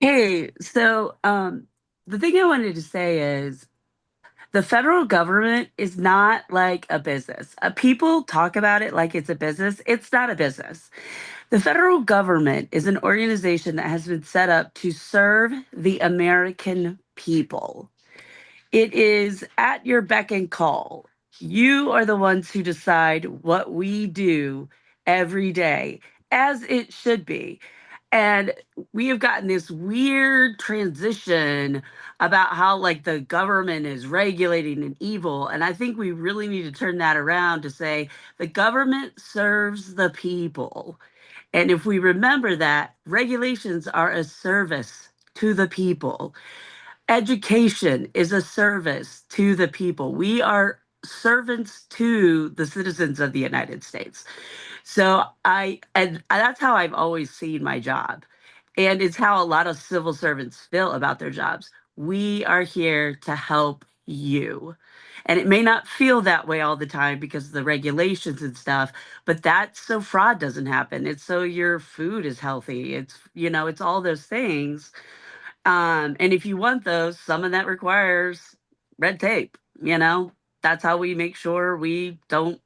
Hey, so the thing I wanted to say is the federal government is not like a business. People talk about it like it's a business. It's not a business. The federal government is an organization that has been set up to serve the American people. It is at your beck and call. You are the ones who decide what we do every day, as it should be. And we have gotten this weird transition about how like the government is regulating and evil. And I think we really need to turn that around to say the government serves the people. And if we remember that, regulations are a service to the people. Education is a service to the people. We are servants to the citizens of the United States. So and that's how I've always seen my job. And it's how a lot of civil servants feel about their jobs. We are here to help you. And it may not feel that way all the time because of the regulations and stuff, but that's so fraud doesn't happen. It's so your food is healthy. It's all those things. And if you want those, some of that requires red tape. That's how we make sure we don't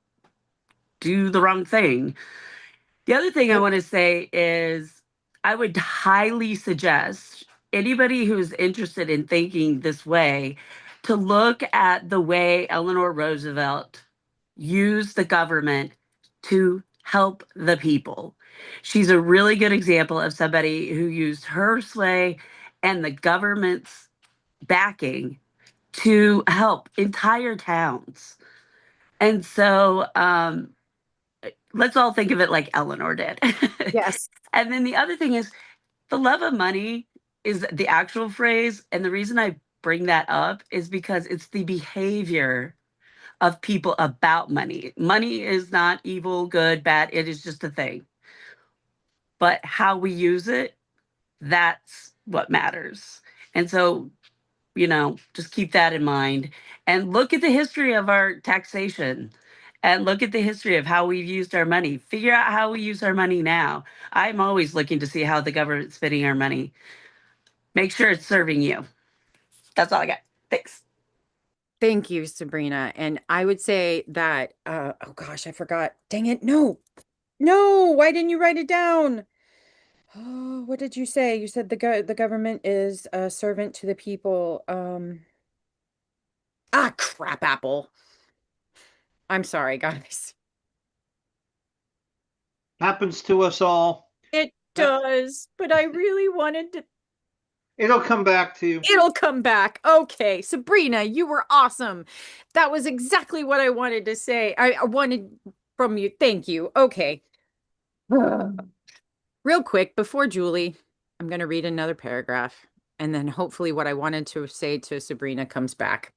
do the wrong thing. The other thing I want to say is I would highly suggest anybody who's interested in thinking this way to look at the way Eleanor Roosevelt used the government to help the people. She's a really good example of somebody who used her sway and the government's backing to help entire towns. And so let's all think of it like Eleanor did. Yes. And then the other thing is the love of money is the actual phrase. And the reason I bring that up is because it's the behavior of people about money. Money is not evil, good, bad. It is just a thing. But how we use it, that's what matters. And so, just keep that in mind and look at the history of our taxation and look at the history of how we've used our money. Figure out how we use our money now. I'm always looking to see how the government's spending our money. Make sure it's serving you. That's all I got. Thanks. Thank you, Sabrina. And I would say that, oh gosh, I forgot. Dang it. No, why didn't you write it down? Oh, what did you say? You said the government is a servant to the people. Crap apple. I'm sorry, guys. Happens to us all. It does, but I really wanted to. It'll come back to you. It'll come back. Okay, Sabrina, you were awesome. That was exactly what I wanted to say. I wanted from you. Thank you. Okay. Real quick, before Julie, I'm going to read another paragraph, and then hopefully what I wanted to say to Sabrina comes back.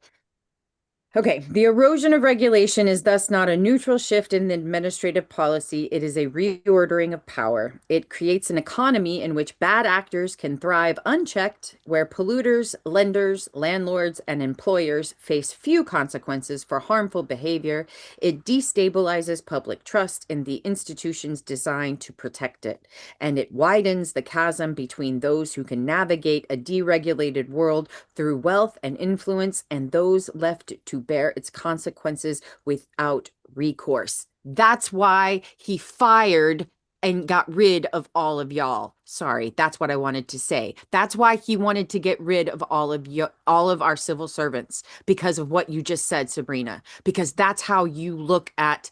Okay, the erosion of regulation is thus not a neutral shift in administrative policy. It is a reordering of power. It creates an economy in which bad actors can thrive unchecked, where polluters, lenders, landlords, and employers face few consequences for harmful behavior. It destabilizes public trust in the institutions designed to protect it, and it widens the chasm between those who can navigate a deregulated world through wealth and influence and those left to bear its consequences without recourse. That's why he fired and got rid of all of y'all. Sorry, that's what I wanted to say. That's why he wanted to get rid of all of our civil servants, because of what you just said, Sabrina, because that's how you look at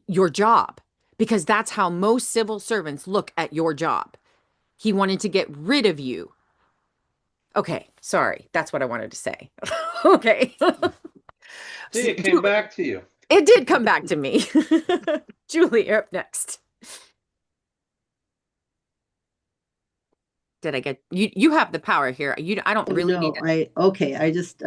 your job, because that's how most civil servants look at your job. He wanted to get rid of you. Okay, sorry. That's what I wanted to say. Okay. See, it came back to you. It did come back to me. Julie, you're up next. Did I get you? You have the power here. I don't really need it. I just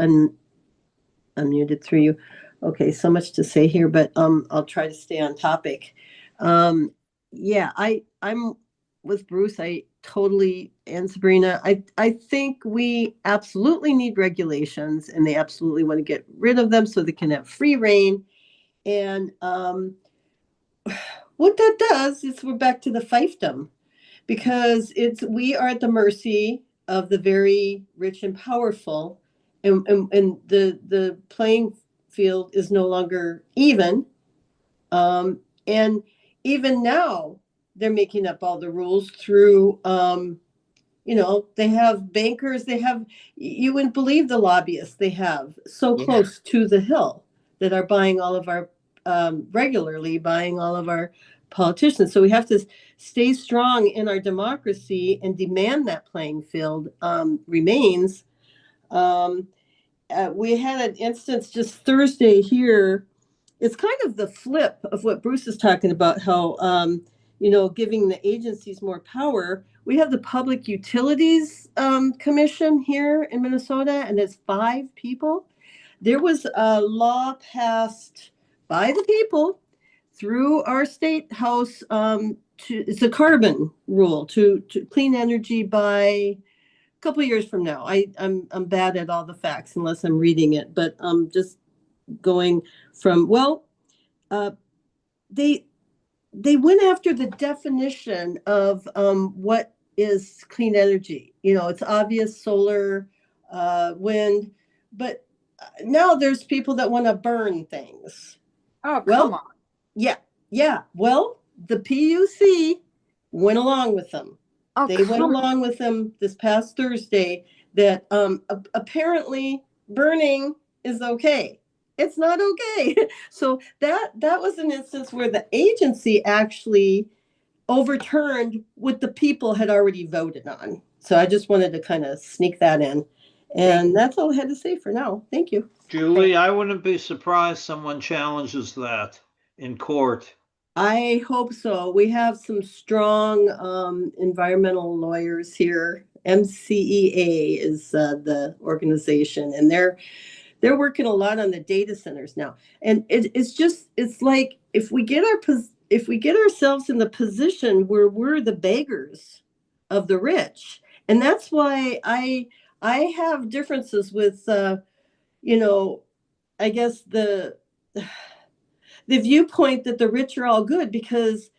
unmuted through you. Okay, so much to say here, but I'll try to stay on topic. Yeah, I'm with Bruce. I totally, and Sabrina, I think we absolutely need regulations, and they absolutely want to get rid of them so they can have free reign. And what that does is we're back to the fiefdom, because we are at the mercy of the very rich and powerful, and the playing field is no longer even. And even now, they're making up all the rules through, they have bankers, you wouldn't believe the lobbyists they have so close to the hill that are buying all of our, regularly buying all of our politicians. So we have to stay strong in our democracy and demand that playing field remains. We had an instance just Thursday here. It's kind of the flip of what Bruce is talking about, how, giving the agencies more power. We have the Public Utilities Commission here in Minnesota, and it's 5 people. There was a law passed by the people through our state house. It's a carbon rule to clean energy by a couple of years from now. I'm bad at all the facts unless I'm reading it, but just going from, they went after the definition of what is clean energy. It's obvious, solar, wind, but now there's people that want to burn things. Oh, come on. Yeah. Well, the PUC went along with them. Oh, They went along with them this past Thursday that apparently burning is okay. It's not okay. So that was an instance where the agency actually overturned what the people had already voted on. So I just wanted to kind of sneak that in. And that's all I had to say for now. Thank you. Julie, I wouldn't be surprised someone challenges that in court. I hope so. We have some strong environmental lawyers here. MCEA is the organization, and they're working a lot on the data centers now. And it's like if we get ourselves in the position where we're the beggars of the rich, and that's why I have differences with you know, I guess the viewpoint that the rich are all good because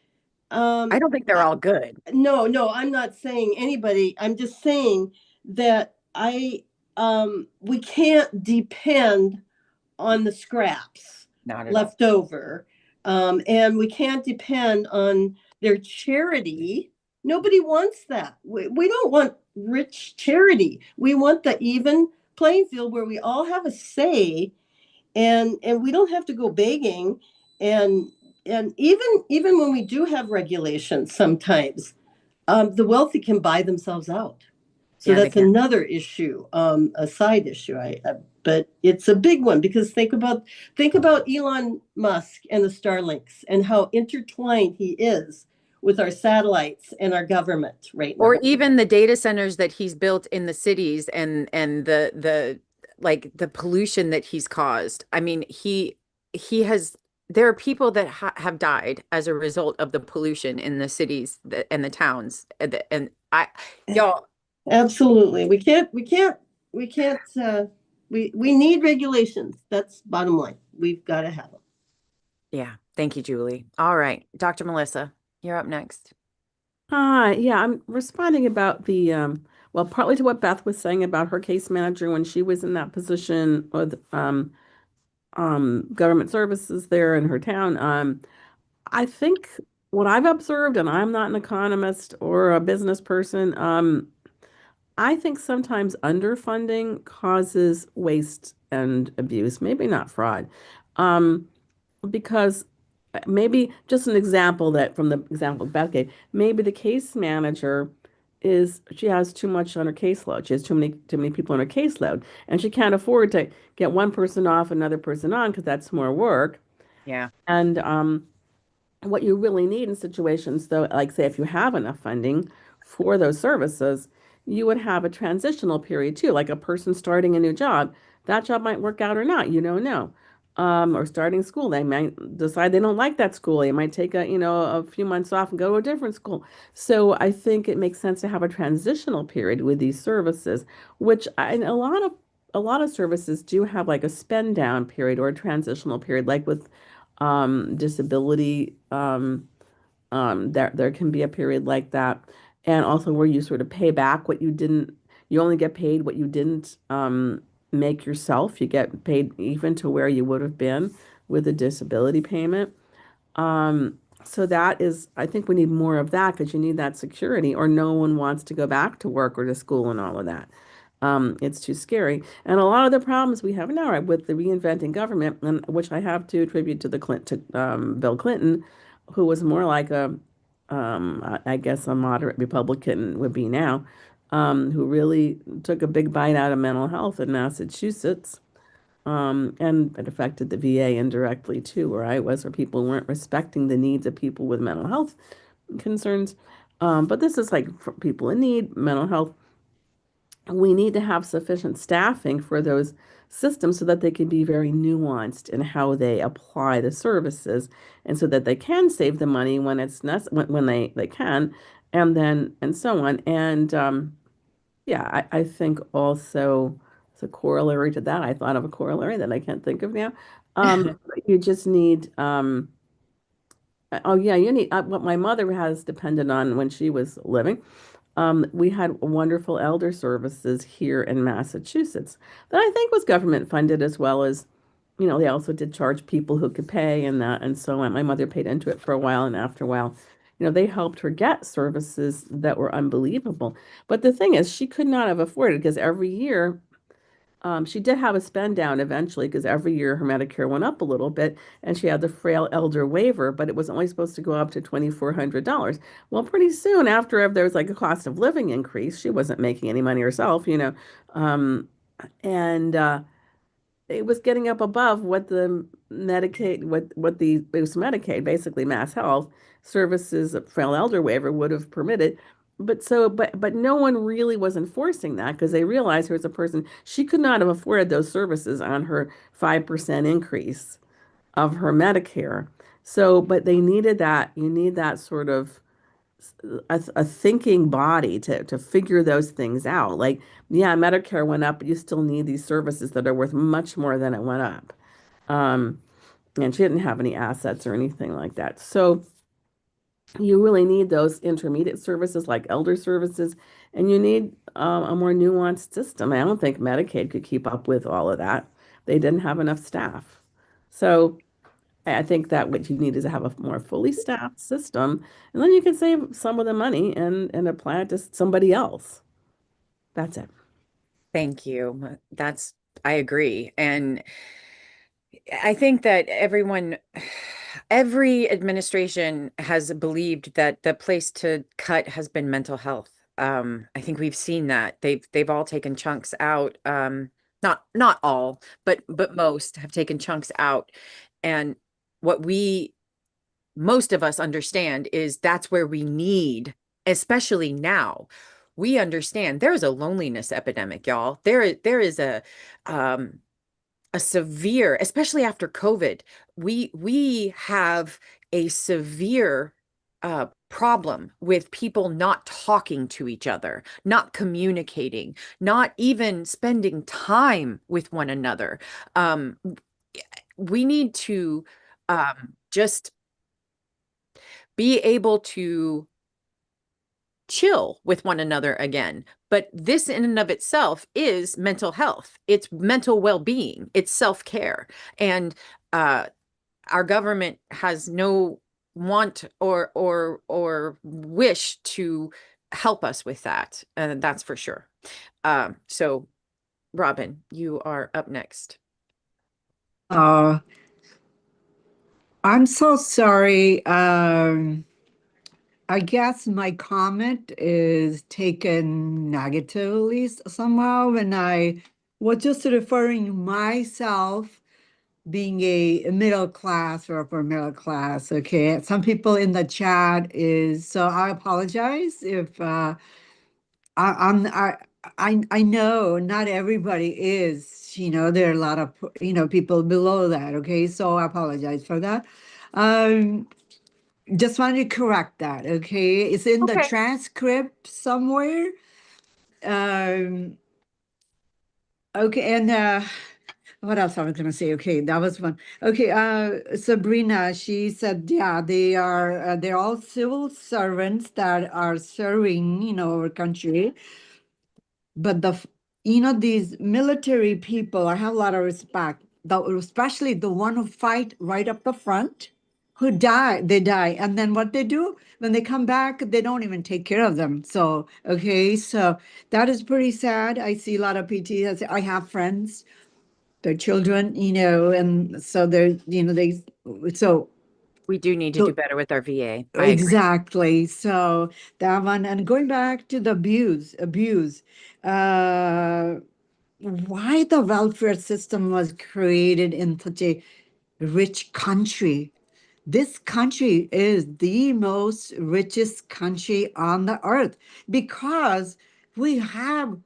I don't think they're all good. no, I'm not saying anybody. I'm just saying that we can't depend on the scraps left over. And we can't depend on their charity. Nobody wants that. We don't want rich charity. We want the even playing field where we all have a say and we don't have to go begging and even when we do have regulations sometimes the wealthy can buy themselves out. So Yeah, that's another issue, a side issue. But it's a big one because think about Elon Musk and the Starlinks and how intertwined he is with our satellites and our government right now. Or even the data centers that he's built in the cities and the like the pollution that he's caused. I mean, there are people that have died as a result of the pollution in the cities and the towns. Y'all. Absolutely. We need regulations. That's bottom line. We've got to have them. Yeah. Thank you, Julie. All right. Dr. Melissa, you're up next. Yeah, I'm responding about the well, partly to what Beth was saying about her case manager when she was in that position with government services there in her town. I think what I've observed, and I'm not an economist or a business person, I think sometimes underfunding causes waste and abuse, maybe not fraud. Because maybe just an example that from the example Beth gave, maybe the case manager she has too much on her caseload. She has too many people on her caseload, and she can't afford to get one person off, another person on because that's more work. Yeah. And what you really need in situations, though, like say if you have enough funding for those services, you would have a transitional period too, like a person starting a new job. That job might work out or not, you don't know. Or starting school, they might decide they don't like that school. They might take a few months off and go to a different school. So I think it makes sense to have a transitional period with these services, which a lot of services do have like a spend down period or a transitional period, like with disability. There can be a period like that, and also where you sort of pay back what you didn't. You only get paid what you didn't make yourself. You get paid even to where you would have been with a disability payment. So that is, I think we need more of that because you need that security, or no one wants to go back to work or to school and all of that. It's too scary. And a lot of the problems we have now, right, with the reinventing government, and which I have to attribute to Bill Clinton, who was more like I guess a moderate Republican would be now, who really took a big bite out of mental health in Massachusetts. And it affected the VA indirectly too, where I was, where people weren't respecting the needs of people with mental health concerns. But this is like for people in need, mental health. We need to have sufficient staffing for those systems so that they can be very nuanced in how they apply the services and so that they can save the money when it's when they can and so on. And yeah, I think also as a corollary to that, I thought of a corollary that I can't think of now. You just need oh yeah, you need what my mother has depended on when she was living. We had wonderful elder services here in Massachusetts that I think was government funded as well as, they also did charge people who could pay and that and so on. My mother paid into it for a while, and after a while, they helped her get services that were unbelievable. But the thing is, she could not have afforded because every year She did have a spend down eventually because every year her Medicare went up a little bit and she had the frail elder waiver, but it was only supposed to go up to $2,400. Well, pretty soon after there was like a cost of living increase, she wasn't making any money herself, um, and it was getting up above what the Medicaid, what the it was Medicaid, basically Mass Health Services frail elder waiver would have permitted. But no one really was enforcing that because they realized here's a person she could not have afforded those services on her 5% increase of her Medicare. So, but they needed that. You need that sort of a thinking body to figure those things out. Like, yeah, Medicare went up, but you still need these services that are worth much more than it went up. Um, and she didn't have any assets or anything like that. So you really need those intermediate services like elder services, and you need a more nuanced system. I don't think Medicaid could keep up with all of that. They didn't have enough staff. So I think that what you need is to have a more fully staffed system, and then you can save some of the money and apply it to somebody else. That's it. Thank you. I agree. And I think that every administration has believed that the place to cut has been mental health. I think we've seen that they've all taken chunks out. Not all, but most have taken chunks out. And what most of us understand is that's where we need, especially now. We understand there is a loneliness epidemic, y'all. There is a severe, especially after COVID, we have a severe problem with people not talking to each other, not communicating, not even spending time with one another. We need to just be able to chill with one another again. But this in and of itself is mental health. It's mental well-being. It's self-care. And our government has no want or wish to help us with that. And that's for sure. So Robin, you are up next. I'm so sorry. I guess my comment is taken negatively somehow when I was just referring myself being a middle class or upper middle class. Okay. Some people in the chat is, so I apologize if I know not everybody is, there are a lot of, people below that. Okay. So I apologize for that. Just wanted to correct that, okay? It's in the Okay. transcript somewhere. Okay, and what else I was gonna say? Okay, that was one. Okay, Sabrina, she said, yeah, they're all civil servants that are serving, our country. But these military people, I have a lot of respect, especially the one who fight right up the front, who they die. And then what they do when they come back, they don't even take care of them. So, okay, so that is pretty sad. I see a lot of PTs. I have friends, their children, and so so We do need to do better with our VA. I agree. exactly. So that one, and going back to the abuse, why the welfare system was created in such a rich country. This country is the most richest country on the earth because we have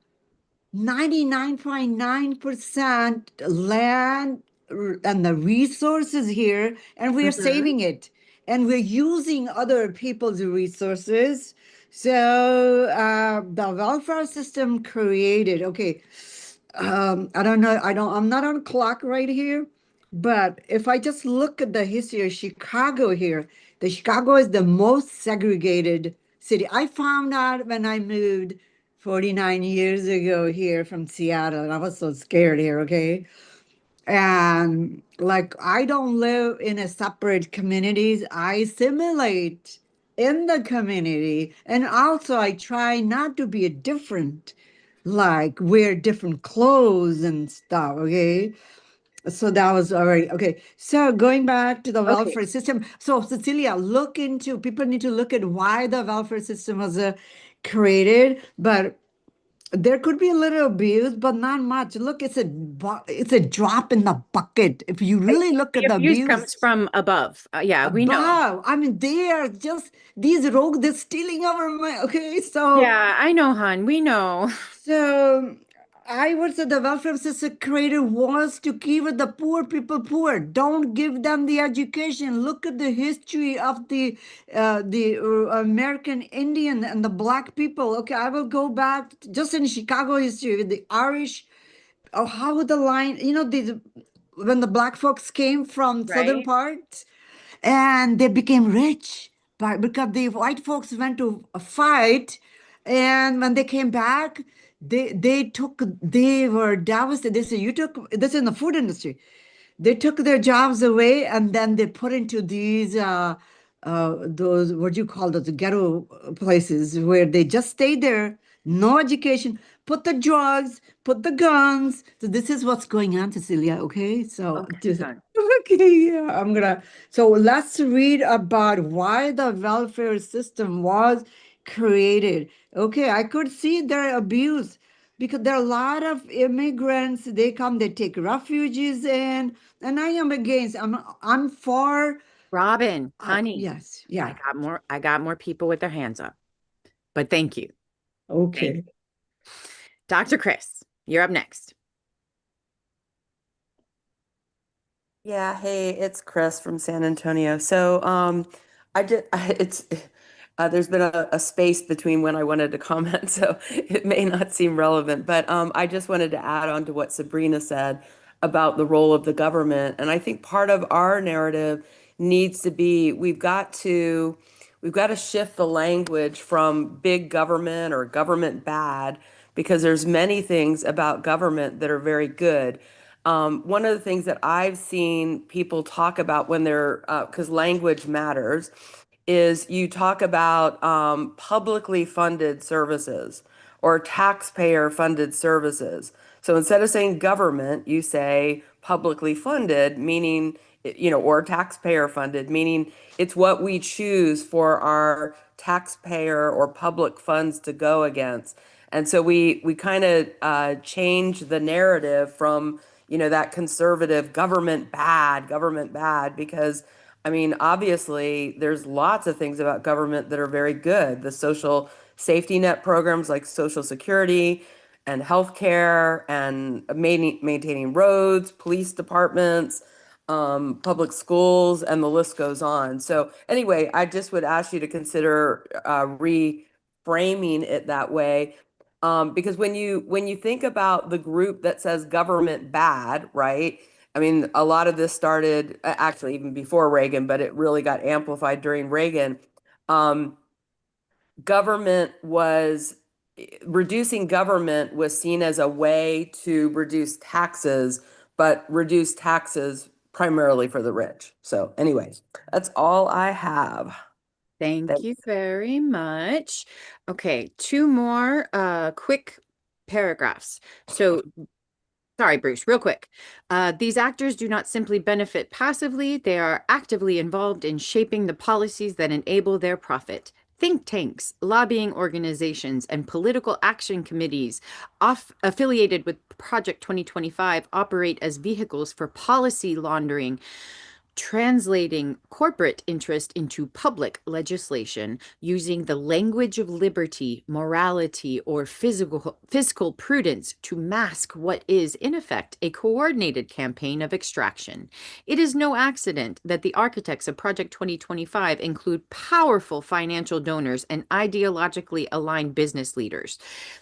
99.9% land and the resources here, and we are saving it. And we're using other people's resources. So the welfare system created, okay, I don't know, I'm not on clock right here, but if I just look at the history of Chicago here, the Chicago is the most segregated city. I found out when I moved 49 years ago here from Seattle, and I was so scared here, okay? And like, I don't live in a separate communities. I assimilate in the community. And also I try not to be different like wear different clothes and stuff. Okay. So that was all right. Okay. So going back to the Okay. welfare system. So Cecilia, people need to look at why the welfare system was created, but there could be a little abuse, but not much. Look, it's a drop in the bucket. If you really look The at the abuse abuse comes from above. Yeah, we know. above, I mean, they are just these rogues. They're stealing our money. Okay, so Yeah, I know, hon. We know. so I would say the welfare system created was to keep the poor people poor. Don't give them the education. Look at the history of the American Indian and the black people. Okay, I will go back just in Chicago history with the Irish. Oh, how the line, when the black folks came from southern Right. parts and they became rich, but because the white folks went to fight, and when they came back, they were devastated. They said, "You took this in the food industry." They took their jobs away, and then they put into these those, what do you call those, ghetto places where they just stayed there, no education, put the drugs, put the guns. So this is what's going on, Cecilia. Okay, so Okay, hon. okay, yeah, so let's read about why the welfare system was created. Okay, I could see their abuse because there are a lot of immigrants. They come, they take refugees in, and I am against. I'm for. Robin, honey, Yes, yeah. I got more people with their hands up. But thank you. Thank Okay. you. Dr. Chris, you're up next. Yeah, hey, it's Chris from San Antonio. So, I did, it's, there's been a space between when I wanted to comment, so it may not seem relevant, but I just wanted to add on to what Sabrina said about the role of the government. And I think part of our narrative needs to be, we've got to shift the language from big government or government bad, because there's many things about government that are very good. One of the things that I've seen people talk about when they're, because language matters, is you talk about publicly funded services or taxpayer funded services. So instead of saying government, you say publicly funded, meaning, or taxpayer funded, meaning it's what we choose for our taxpayer or public funds to go against. And so we kind of change the narrative from, that conservative government bad, because I mean, obviously, there's lots of things about government that are very good. The social safety net programs like Social Security and healthcare and maintaining roads, police departments, public schools, and the list goes on. So anyway, I just would ask you to consider reframing it that way. Because when you think about the group that says government bad, right? I mean, a lot of this started actually even before Reagan, but it really got amplified during Reagan. Um, government was Reducing government was seen as a way to reduce taxes, but reduce taxes primarily for the rich. So, anyways, that's all I have. Thank you very much. Okay, two more quick paragraphs. So, sorry, Bruce, real quick. These actors do not simply benefit passively, they are actively involved in shaping the policies that enable their profit. Think tanks, lobbying organizations, and political action committees affiliated with Project 2025 operate as vehicles for policy laundering, translating corporate interest into public legislation using the language of liberty, morality, or fiscal prudence to mask what is, in effect, a coordinated campaign of extraction. It is no accident that the architects of Project 2025 include powerful financial donors and ideologically aligned business leaders.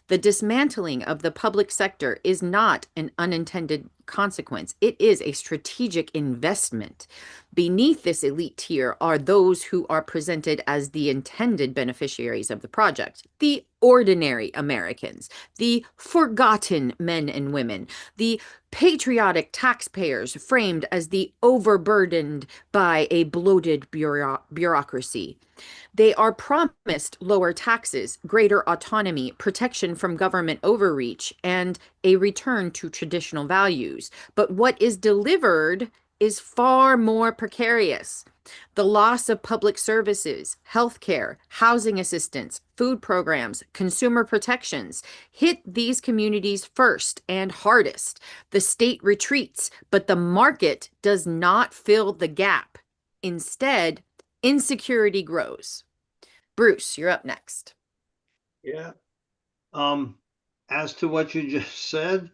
The dismantling of the public sector is not an unintended consequence. It is a strategic investment. Beneath this elite tier are those who are presented as the intended beneficiaries of the project, the ordinary Americans, the forgotten men and women, the patriotic taxpayers framed as the overburdened by a bloated bureaucracy. They are promised lower taxes, greater autonomy, protection from government overreach, and a return to traditional values. But what is delivered is far more precarious. The loss of public services, healthcare, housing assistance, food programs, consumer protections hit these communities first and hardest. The state retreats, but the market does not fill the gap. Instead, insecurity grows. Bruce, you're up next. Yeah. As to what you just said,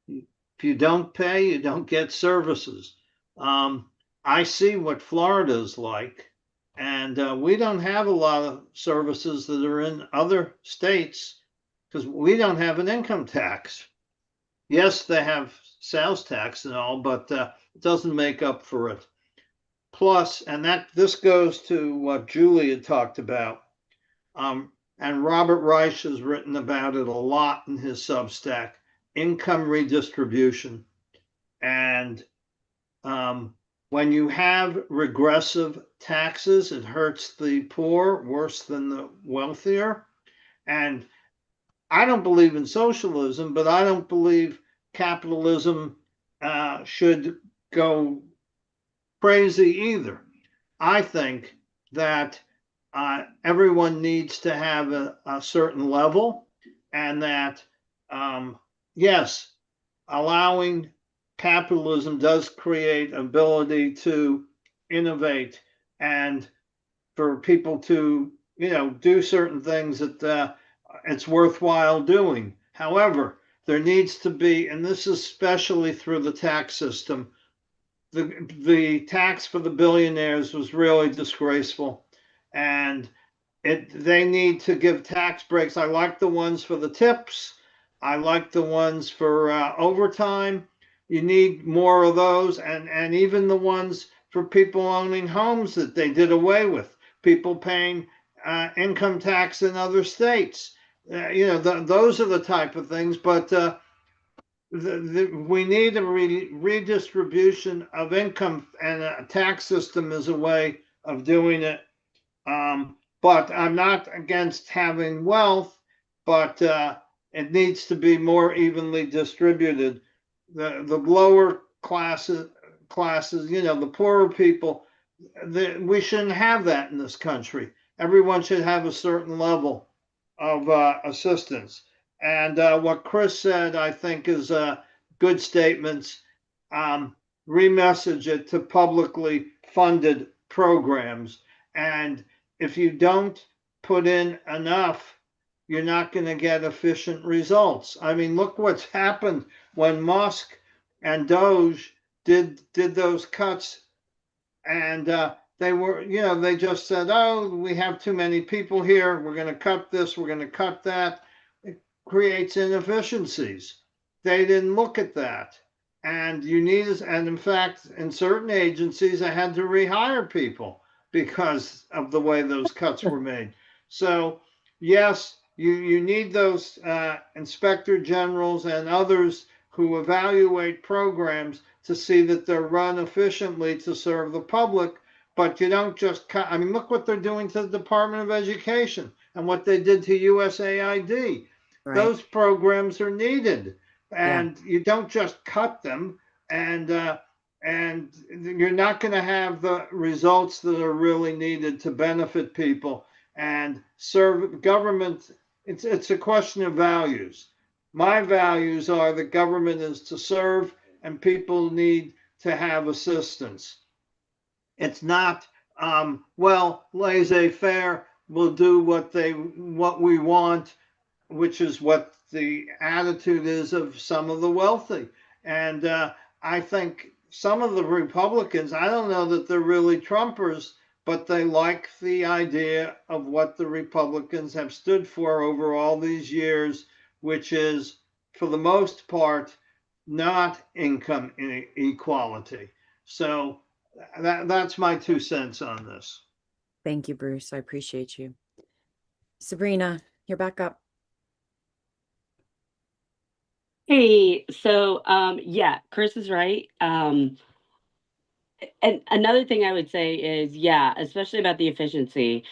if you don't pay, you don't get services. I see what Florida is like, and we don't have a lot of services that are in other states because we don't have an income tax. Yes, they have sales tax and all, but it doesn't make up for it. Plus, and this goes to what Julie had talked about. And Robert Reich has written about it a lot in his Substack, income redistribution. And when you have regressive taxes, it hurts the poor worse than the wealthier. And I don't believe in socialism, but I don't believe capitalism should go crazy either. I think that everyone needs to have a certain level, and that, yes, allowing capitalism does create ability to innovate and for people to, do certain things that it's worthwhile doing. However, there needs to be, and this is especially through the tax system, the tax for the billionaires was really disgraceful, and they need to give tax breaks. I like the ones for the tips. I like the ones for overtime. You need more of those, and even the ones for people owning homes that they did away with. People paying income tax in other states. Those are the type of things. But we need a redistribution of income, and a tax system is a way of doing it. But I'm not against having wealth, but it needs to be more evenly distributed. The lower classes, the poorer people, we shouldn't have that in this country. Everyone should have a certain level of assistance. And what Chris said, I think, is good statements. Remessage it to publicly funded programs. And if you don't put in enough, you're not going to get efficient results. I mean, look what's happened when Musk and Doge did those cuts, and they just said, oh, we have too many people here. We're going to cut this. We're going to cut that. It creates inefficiencies. They didn't look at that. And and in fact, in certain agencies, I had to rehire people because of the way those cuts were made. So yes, you need those inspector generals and others who evaluate programs to see that they're run efficiently to serve the public. But you don't just cut. I mean, look what they're doing to the Department of Education and what they did to USAID. Right. Those programs are needed, and you don't just cut them, and you're not going to have the results that are really needed to benefit people and serve government. It's a question of values. My values are that government is to serve and people need to have assistance. It's not, laissez-faire, we'll do what we want, which is what the attitude is of some of the wealthy. And I think some of the Republicans, I don't know that they're really Trumpers, but they like the idea of what the Republicans have stood for over all these years, which is, for the most part, not income inequality. So That's my 2 cents on this. Thank you, Bruce. I appreciate you. Sabrina, you're back up. Hey, so yeah, Chris is right. And another thing I would say is, yeah, especially about the efficiency,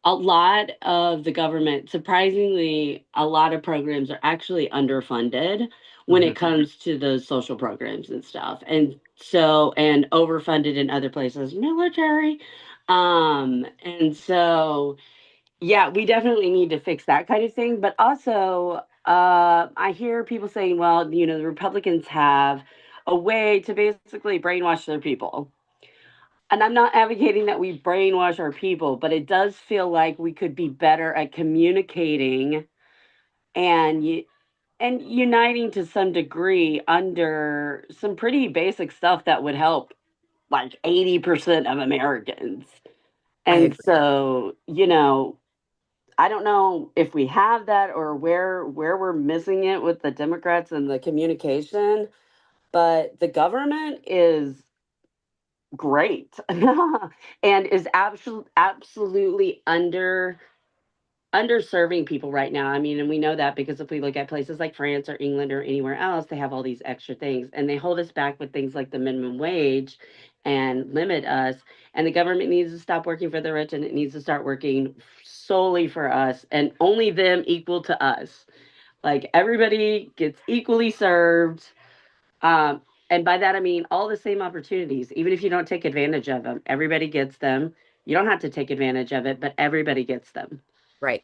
a lot of the government, surprisingly, a lot of programs are actually underfunded when it comes to those social programs and stuff. And so, and overfunded in other places, military. And so, yeah, we definitely need to fix that kind of thing. But also, I hear people saying, well, you know, the Republicans have a way to basically brainwash their people. And I'm not advocating that we brainwash our people, but it does feel like we could be better at communicating and and uniting to some degree under some pretty basic stuff that would help like 80% of Americans. I And agree. so, you know, I don't know if we have that or where we're missing it with the Democrats and the communication, but the government is great and is absolutely underserving people right now. I mean, and we know that because if we look at places like France or England or anywhere else, they have all these extra things and they hold us back with things like the minimum wage and limit us. And the government needs to stop working for the rich and it needs to start working solely for us and only them equal to us. Like everybody gets equally served. Um, and by that, I mean all the same opportunities, even if you don't take advantage of them, everybody gets them. You don't have to take advantage of it, but everybody gets them. Right.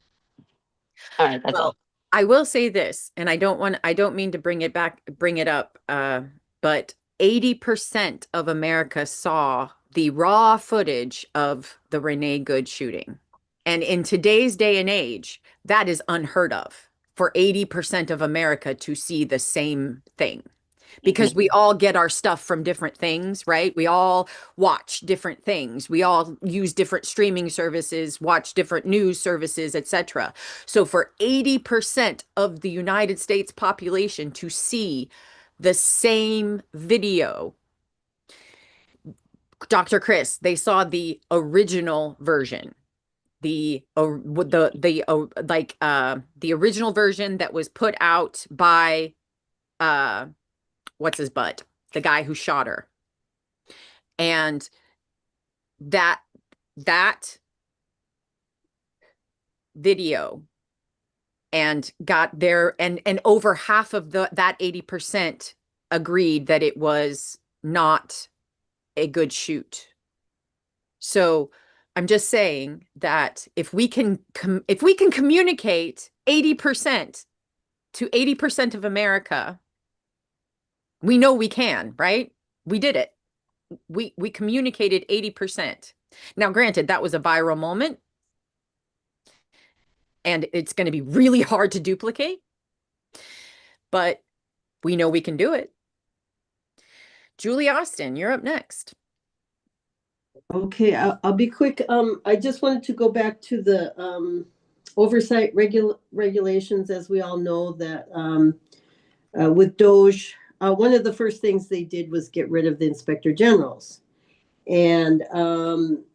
All right, that's all. I will say this, and I don't mean to bring it up, but 80% of America saw the raw footage of the Renee Good shooting. And in today's day and age, that is unheard of for 80% of America to see the same thing. Because we all get our stuff from different things, right? We all watch different things. We all use different streaming services, watch different news services, etc. So for 80% of the United States population to see the same video, Dr. Chris, they saw the original version. The original version that was put out by what's his butt? The guy who shot her. And that video and got there and over half of that 80% agreed that it was not a good shoot. So I'm just saying that if we can communicate 80% to 80% of America, we know we can, right? We did it. We communicated 80%. Now, granted, that was a viral moment, and it's going to be really hard to duplicate, but we know we can do it. Julie Austin, you're up next. Okay, I'll be quick. I just wanted to go back to the oversight regulations. As we all know, that with Doge, one of the first things they did was get rid of the inspector generals. And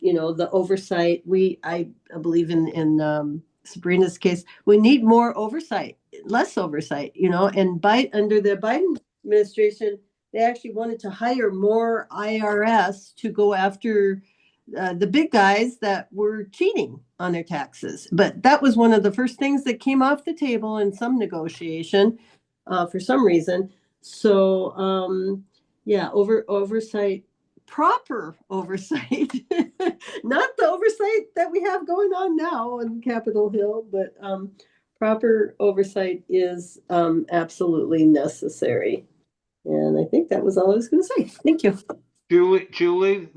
you know, the oversight, I believe in Sabrina's case, we need more oversight, less oversight, you know, and under the Biden administration, they actually wanted to hire more IRS to go after the big guys that were cheating on their taxes. But that was one of the first things that came off the table in some negotiation for some reason. So yeah, oversight, proper oversight, not the oversight that we have going on now on Capitol Hill, but proper oversight is absolutely necessary. And I think that was all I was going to say. Thank you. Julie,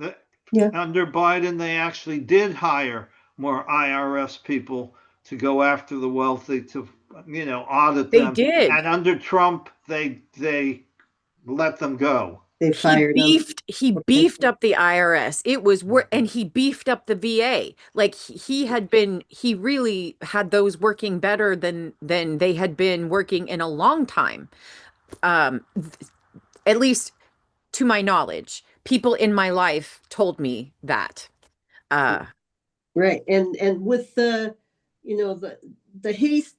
Yeah. under Biden, they actually did hire more IRS people to go after the wealthy to, you know, audit They them. did. And under Trump, they let them go. They fired them. He beefed up the IRS. It was and he beefed up the VA. Like he really had those working better than they had been working in a long time. At least to my knowledge, people in my life told me that. Right. And with the, the haste,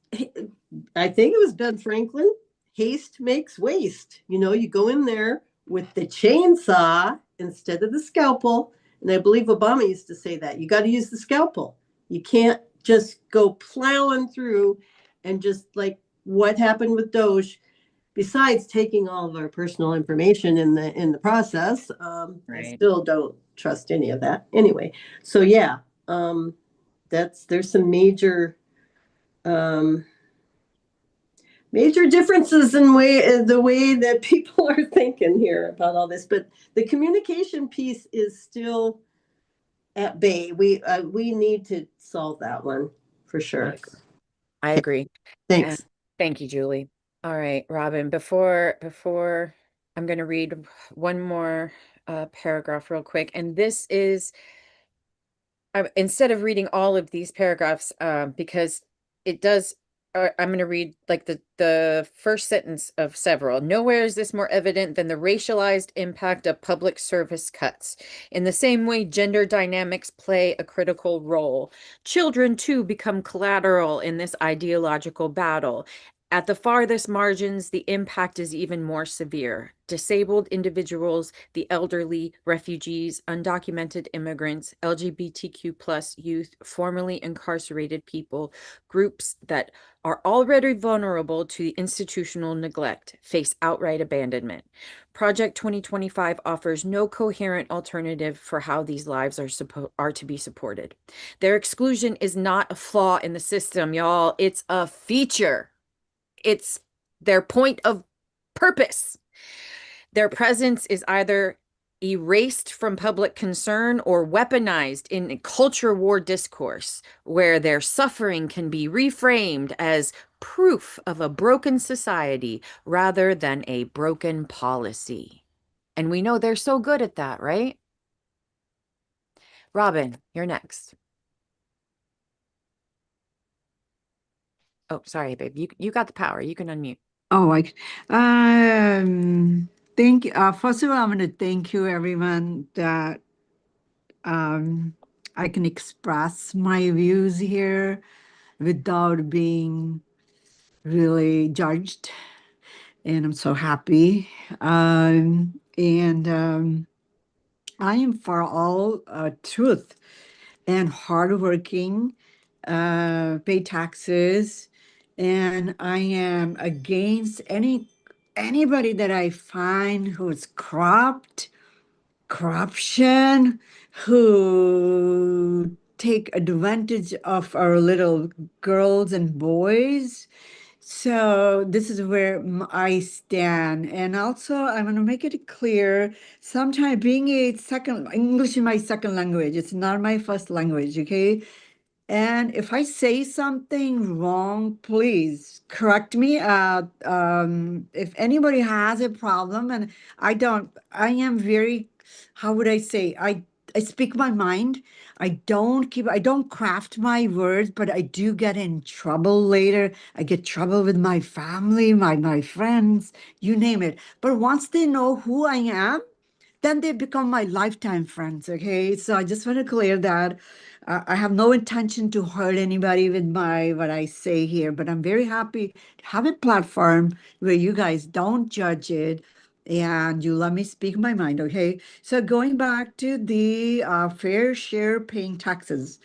I think it was Ben Franklin, haste makes waste. You go in there with the chainsaw instead of the scalpel. And I believe Obama used to say that. You got to use the scalpel. You can't just go plowing through and just like what happened with Doge, besides taking all of our personal information in the process. I Right. still don't trust any of that. Anyway, so yeah, there's some um, major differences in the way that people are thinking here about all this, but the communication piece is still at bay. We need to solve that one for sure. I agree. Thanks. Thank you, Julie. All right, Robin, before I'm going to read one more paragraph real quick. And this is, instead of reading all of these paragraphs, because it does, I'm going to read like the first sentence of several. Nowhere is this more evident than the racialized impact of public service cuts. In the same way, gender dynamics play a critical role. Children, too, become collateral in this ideological battle. At the farthest margins, the impact is even more severe. Disabled individuals, the elderly, refugees, undocumented immigrants, LGBTQ plus youth, formerly incarcerated people, groups that are already vulnerable to institutional neglect, face outright abandonment. Project 2025 offers no coherent alternative for how these lives are to be supported. Their exclusion is not a flaw in the system, y'all. It's a feature. It's their point of purpose. Their presence is either erased from public concern or weaponized in culture war discourse, where their suffering can be reframed as proof of a broken society rather than a broken policy. And we know they're so good at that, right? Robin, you're next. Oh, sorry, babe. You got the power. You can unmute. Oh, thank you. First of all, I'm going to thank you, everyone, that I can express my views here without being really judged. And I'm so happy. And I am for all truth and hardworking, pay taxes, and I am against anybody that I find who's corruption, who take advantage of our little girls and boys. So this is where I stand. And also, I'm going to make it clear, sometimes being a second, English is my second language. It's not my first language, okay? And if I say something wrong, please correct me. If anybody has a problem, and I am very, how would I say? I speak my mind. I don't craft my words, but I do get in trouble later. I get trouble with my family, my friends, you name it. But once they know who I am, then they become my lifetime friends. Okay, so I just want to clear that. I have no intention to hurt anybody with what I say here, but I'm very happy to have a platform where you guys don't judge it and you let me speak my mind. Okay, so going back to the fair share paying taxes.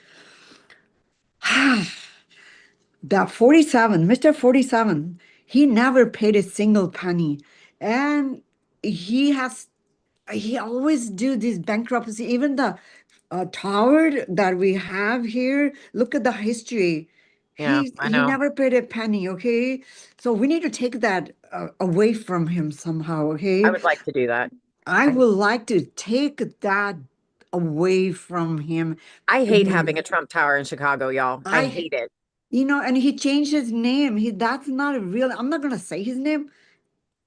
That 47, Mr. 47, he never paid a single penny. And he always do this bankruptcy. Even the tower that we have here, look at the history. Yeah, I He know. never paid a penny, okay? So we need to take that away from him somehow, I okay? would like to do that. I would like to take that away from him. I hate having a Trump Tower in Chicago, y'all. I hate it. And he changed his name. That's not a real, I'm not gonna say his name.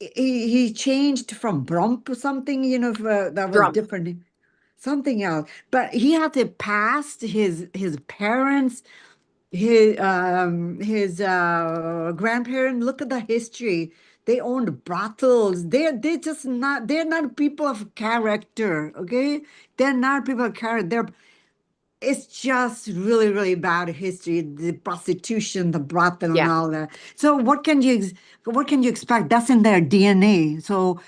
He changed from Brump or something, that was Trump. different. Something else. But he had to pass his parents, his grandparents. Look at the history. They owned brothels. They're not people of character. Okay, they're not people of character. It's just really, really bad history, the prostitution, the brothel, and Yeah. all that. So what can you expect? That's in their DNA. So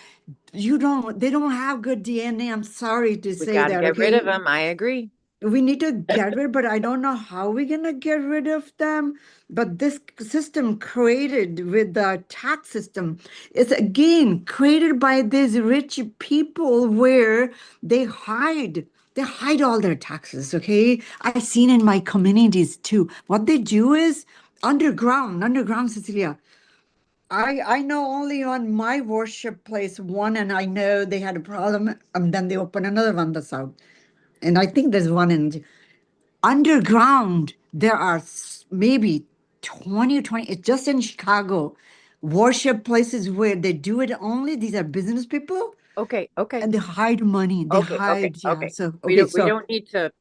they don't have good DNA. I'm sorry to We say got to that. get rid of Okay, them. I agree. we need to get rid, but I don't know how we're gonna get rid of them. But this system created with the tax system is again created by these rich people where they hide all their taxes. Okay, I've seen in my communities too. What they do is underground, Cecilia. I know only on my worship place one, and I know they had a problem, and then they open another one that's out. And I think there's one in underground. There are maybe 20 or 20, it's just in Chicago, worship places where they do it only. These are business people Okay. Okay. and they hide money. They Okay. Okay. hide, yeah. Okay. So, We okay, don't need to.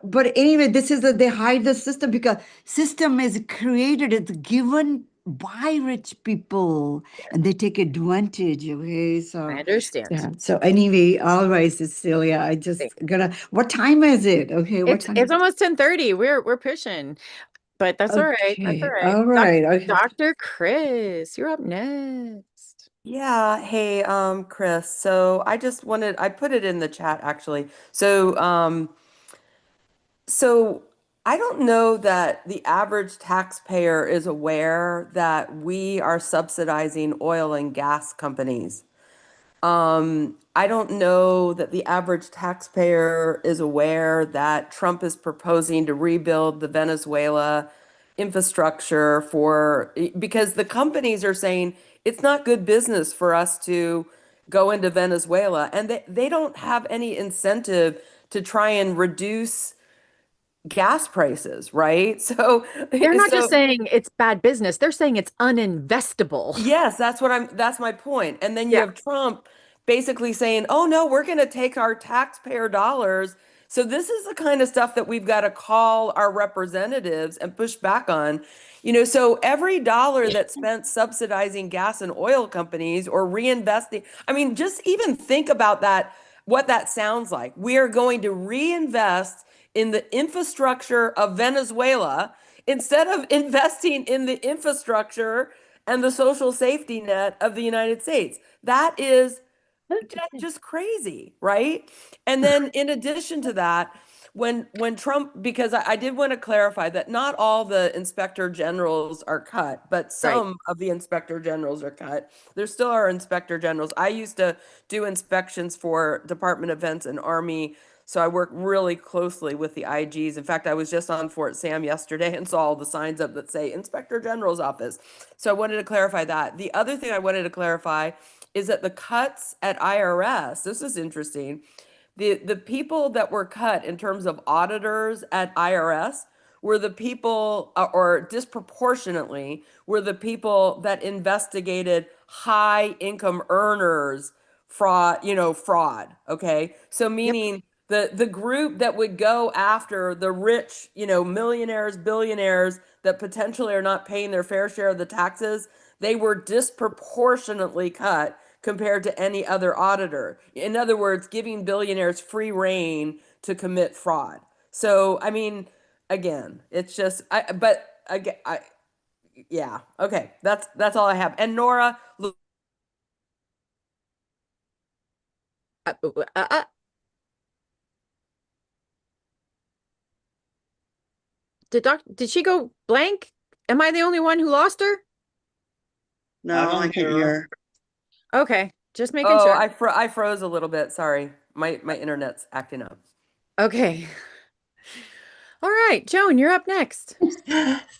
but anyway, this is that they hide the system because system is created, it's given by rich people and they take advantage. Okay, I so understand. yeah. So anyway, all right, Cecilia, I just gotta. What time is it? Okay, what time? It's almost 10:30. We're pushing, but that's all right. That's all Okay, right. all right. Okay. Dr. Chris, you're up next. Yeah, hey, Chris. So I put it in the chat actually. So I don't know that the average taxpayer is aware that we are subsidizing oil and gas companies. I don't know that the average taxpayer is aware that Trump is proposing to rebuild the Venezuela infrastructure because the companies are saying it's not good business for us to go into Venezuela, and they don't have any incentive to try and reduce gas prices, right? They're not just saying it's bad business, they're saying it's uninvestable. Yes, that's my point. And then you Yeah. have Trump basically saying, "Oh no, we're going to take our taxpayer dollars." So this is the kind of stuff that we've got to call our representatives and push back on. So every dollar that's spent subsidizing gas and oil companies or reinvesting, I mean, just even think about that, what that sounds like. We are going to reinvest in the infrastructure of Venezuela instead of investing in the infrastructure and the social safety net of the United States. That is just crazy, right? And then in addition to that, when Trump, because I did want to clarify that not all the inspector generals are cut, but some of the inspector generals are cut. There still are inspector generals. I used to do inspections for Department of Defense and Army, so I work really closely with the IGs. In fact, I was just on Fort Sam yesterday and saw all the signs up that say Inspector General's Office. So I wanted to clarify that. The other thing I wanted to clarify is that the cuts at IRS, this is interesting. The people that were cut in terms of auditors at IRS were the people, or disproportionately, were the people that investigated high income earners fraud. Okay. So meaning the group that would go after the rich, millionaires, billionaires that potentially are not paying their fair share of the taxes, they were disproportionately cut compared to any other auditor. In other words, giving billionaires free rein to commit fraud. So, I mean, again, it's just, yeah, okay, that's all I have. And Nora, look, Did she go blank? Am I the only one who lost her? No, I can't hear her. Okay, just making oh, sure. I froze a little bit. Sorry, my internet's acting up. Okay. All right, Joan, you're up next.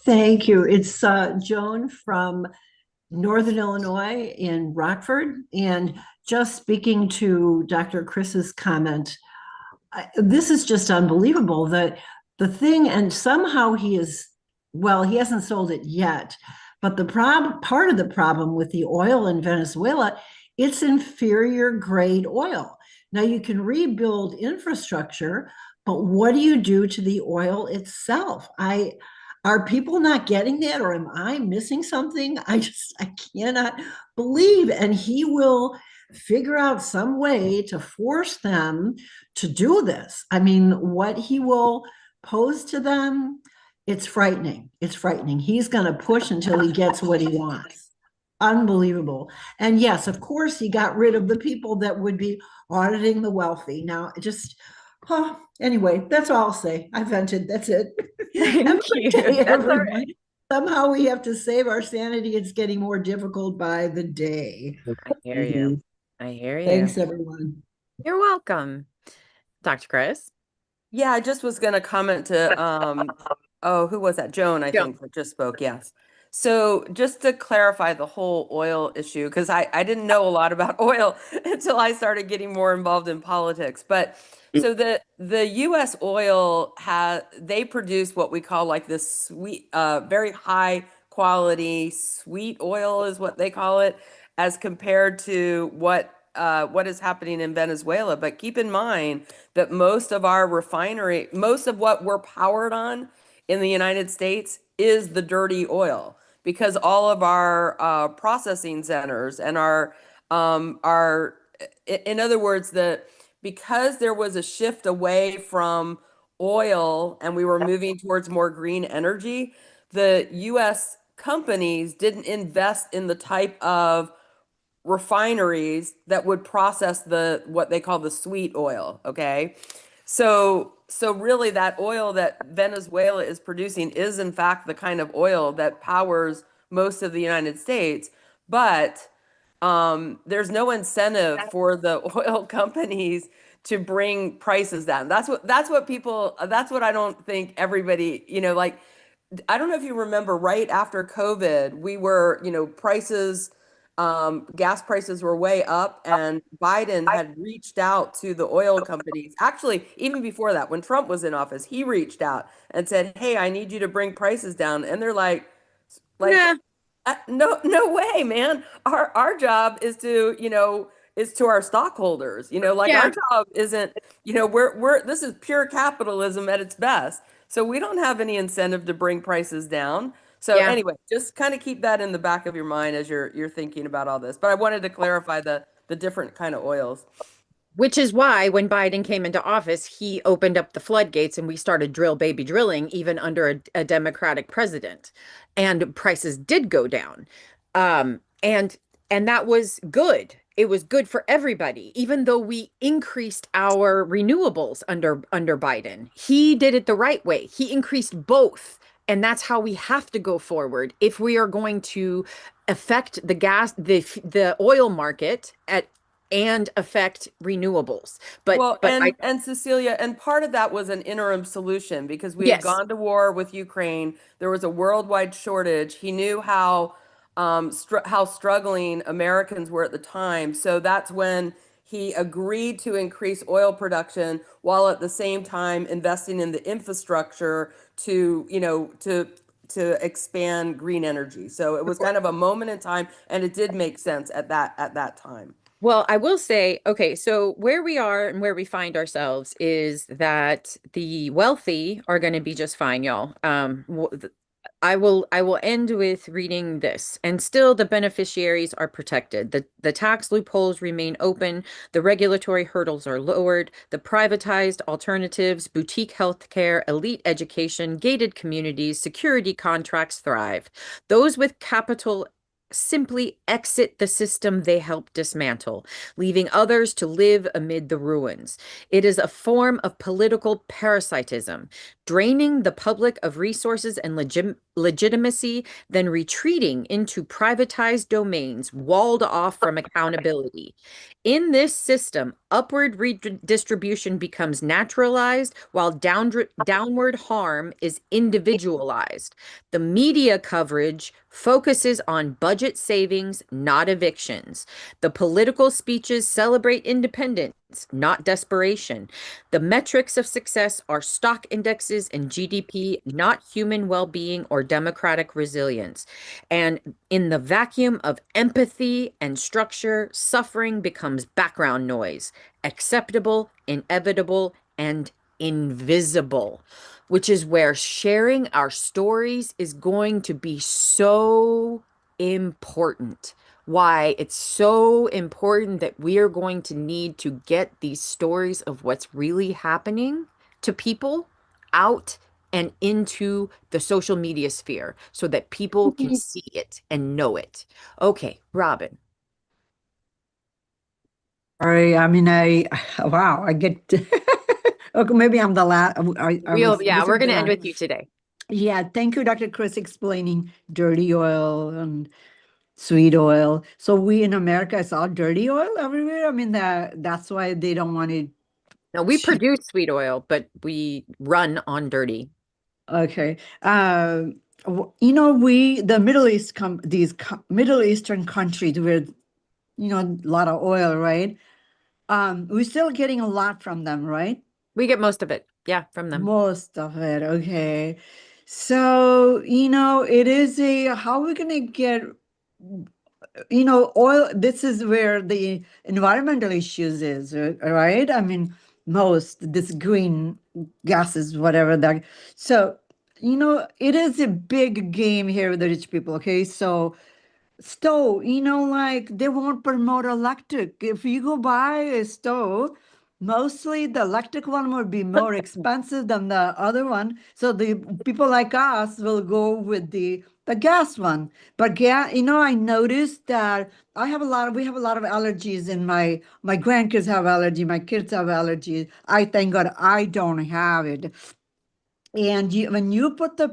Thank you. It's Joan from Northern Illinois in Rockford. And just speaking to Dr. Chris's comment, this is just unbelievable that the thing, and somehow he hasn't sold it yet, but the part of the problem with the oil in Venezuela, it's inferior grade oil. Now you can rebuild infrastructure, but what do you do to the oil itself? Are people not getting that, or am I missing something? I cannot believe. And he will figure out some way to force them to do this. I mean, what he will pose to them, it's frightening. It's frightening. He's going to push until he gets what he wants. Unbelievable. And yes, of course, he got rid of the people that would be auditing the wealthy. Now, just, anyway, that's all I'll say. I vented. That's it. Have a Thank good you. day, That's all right. everyone. Somehow we have to save our sanity. It's getting more difficult by the day. I hear you. I hear you. Thanks, everyone. You're welcome. Dr. Chris? Yeah, I just was going to comment to, oh, who was that? Joan, I think, that just spoke. Yes. So just to clarify the whole oil issue, because I didn't know a lot about oil until I started getting more involved in politics. But so the U.S. oil they produce what we call like this sweet, very high quality sweet oil is what they call it, as compared to what is happening in Venezuela. But keep in mind that most of what we're powered on in the United States is the dirty oil, because all of our processing centers and in other words, because there was a shift away from oil and we were moving towards more green energy, the U.S. companies didn't invest in the type of refineries that would process what they call the sweet oil. Okay. So really that oil that Venezuela is producing is in fact the kind of oil that powers most of the United States, but there's no incentive for the oil companies to bring prices down. That's what I don't think everybody, like, I don't know if you remember right after COVID, we were, gas prices were way up, and Biden had reached out to the oil companies. Actually, even before that, when Trump was in office, he reached out and said, "Hey, I need you to bring prices down." And they're like, Nah. no way, man. Our job is to our stockholders. Like Yeah. our job isn't, we're this is pure capitalism at its best. So we don't have any incentive to bring prices down. So Yeah. anyway, just kind of keep that in the back of your mind as you're thinking about all this. But I wanted to clarify the different kind of oils. Which is why when Biden came into office, he opened up the floodgates and we started drill baby drilling even under a Democratic president. And prices did go down. And that was good. It was good for everybody, even though we increased our renewables under Biden. He did it the right way. He increased both. And that's how we have to go forward if we are going to affect the oil market and affect renewables. Well, But and Cecilia, and part of that was an interim solution because we had yes, gone to war with Ukraine. There was a worldwide shortage. He knew how struggling Americans were at the time. So that's when he agreed to increase oil production while at the same time investing in the infrastructure to expand green energy. So it was kind of a moment in time, and it did make sense at that time. well, I will say, okay, so where we are and where we find ourselves is that the wealthy are going to be just fine, y'all. I will end with reading this. And still the beneficiaries are protected. The tax loopholes remain open, the regulatory hurdles are lowered, the privatized alternatives, boutique healthcare, elite education, gated communities, security contracts thrive. Those with capital simply exit the system they helped dismantle, leaving others to live amid the ruins. It is a form of political parasitism, draining the public of resources and legitimacy, then retreating into privatized domains walled off from accountability. In this system, upward redistribution becomes naturalized while downward harm is individualized. The media coverage focuses on budget savings, not evictions. The political speeches celebrate independence, not desperation. The metrics of success are stock indexes and GDP, not human well-being or democratic resilience. And in the vacuum of empathy and structure, suffering becomes background noise, acceptable, inevitable, and invisible. which is where sharing our stories is going to be so important. Why it's so important that we are going to need to get these stories of what's really happening to people out and into the social media sphere so that people can see it and know it. Okay, Robin. I mean, wow, I get, okay, maybe I'm the last, Yeah, we're going to end with you today. Yeah, thank you, Dr. Chris, explaining dirty oil and sweet oil. So we in America, it's all dirty oil everywhere. I mean, that's why they don't want to. No, we produce sweet oil, but we run on dirty. Okay. The Middle East, Middle Eastern countries where, a lot of oil, right? We're still getting a lot from them, right? We get most of it. Yeah, from them. Most of it. Okay. So, it is how are we going to get, oil, this is where the environmental issues is, right? I mean, this green gases, whatever that. So, it is a big game here with the rich people. Okay. So, stove, like they won't promote electric. If you go buy a stove, mostly the electric one would be more expensive than the other one. So the people like us will go with the gas one. But I noticed that we have a lot of allergies in my grandkids have allergy, my kids have allergies. I thank God I don't have it. And when you put the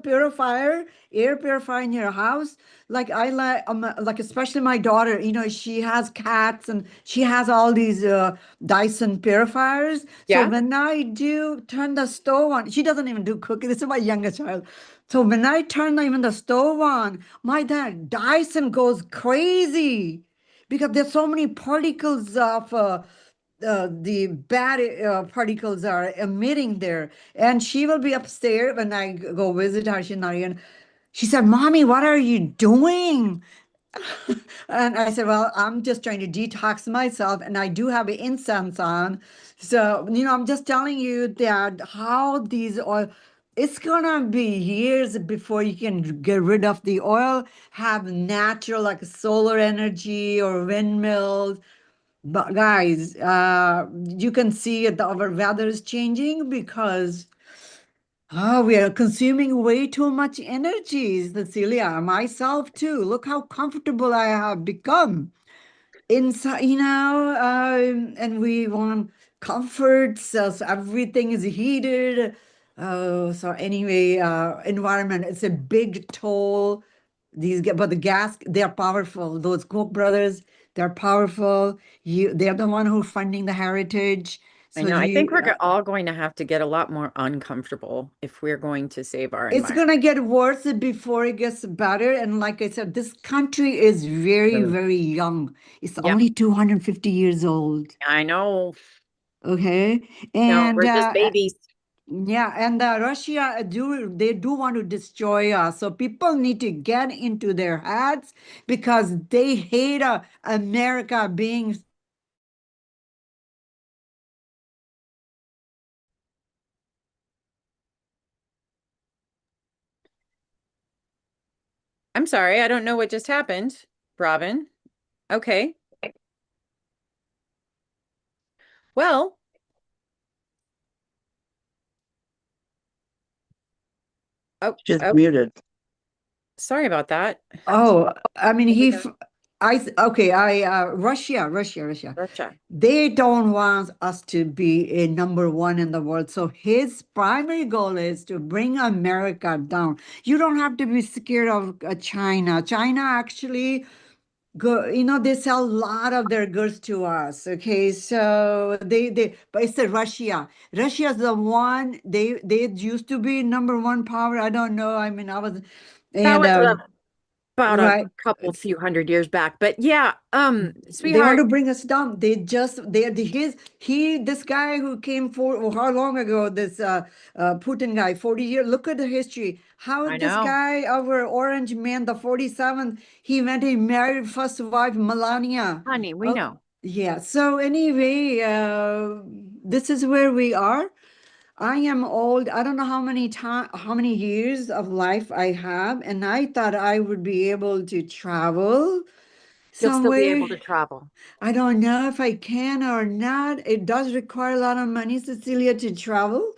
air purifier in your house, like like especially my daughter, she has cats and she has all these Dyson purifiers. So Yeah. when I do turn the stove on, she doesn't even do cooking. This is my youngest child. So when I turn even the stove on, that Dyson goes crazy because there's so many particles of the bad particles are emitting there. And she will be upstairs when I go visit her. She's not even. She said, "Mommy, what are you doing?" And I said, "Well, I'm just trying to detox myself, and I do have incense on. So, I'm just telling you that how these oil." It's gonna be years before you can get rid of the oil, have natural like solar energy or windmills. But guys, you can see our weather is changing because we are consuming way too much energy, Cecilia, myself too. Look how comfortable I have become inside, and we want comfort, so everything is heated. So anyway, environment, it's a big toll. But the gas, they're powerful. Those Koch brothers, they're powerful. They're the one who's funding the heritage. I So know. I think we're all going to have to get a lot more uncomfortable if we're going to save our it's environment. gonna get worse before it gets better. And like I said, this country is very, very young. It's Yep. only 250 years old. I know. Okay. No, And we're just babies. yeah, and Russia they do want to destroy us. So people need to get into their heads because they hate America being. I'm sorry, I don't know what just happened, Robin. Okay. Well, She's oh, muted. sorry about that. Oh, I mean, Oh my Russia. Russia. They don't want us to be a number one in the world. So his primary goal is to bring America down. You don't have to be scared of China. China actually they sell a lot of their goods to us. Okay, so but it's Russia. Russia's the one they used to be number one power. I don't know. I mean, I was, That and was about a right. few hundred years back. But yeah, They want sweetheart, to bring us down. This guy who came for how long ago, this Putin guy, 40 years. Look at the history. How I is this know. guy, our orange man, the 47th, he married first wife Melania. Honey, we Oh, know. yeah. So anyway, this is where we are. I am old. I don't know how many years of life I have, and I thought I would be able to travel You'll still be able somewhere. to travel. I don't know if I can or not. It does require a lot of money, Cecilia, to travel.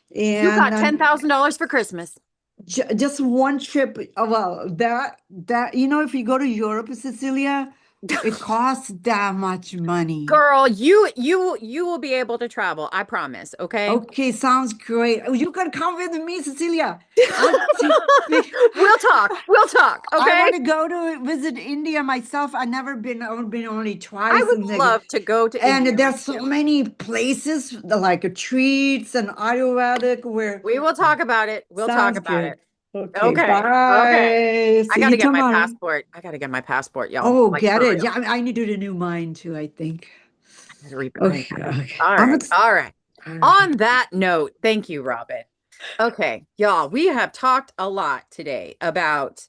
You And got $10,000 for Christmas. just one trip. Well, if you go to Europe, Cecilia, it costs that much money. Girl, you will be able to travel. I promise. Okay. Okay, sounds great. Oh, you can come with me, Cecilia. We'll talk. We'll talk. I Okay. want to go to visit India myself. I've never been. I've been only twice. I would love to go to India. And there's so many places like treats and Ayurvedic where We will talk about it. We'll talk sounds about good. it. Okay, Okay. bye. Okay. I See gotta you get my tomorrow. passport. I gotta get my passport, y'all. Oh, Like, get for it. real. Yeah, I need to renew mine too, I think. I gotta reprint Okay, that. okay. All I'm right. All right. all right. On that note, thank you, Robin. Okay, y'all, we have talked a lot today about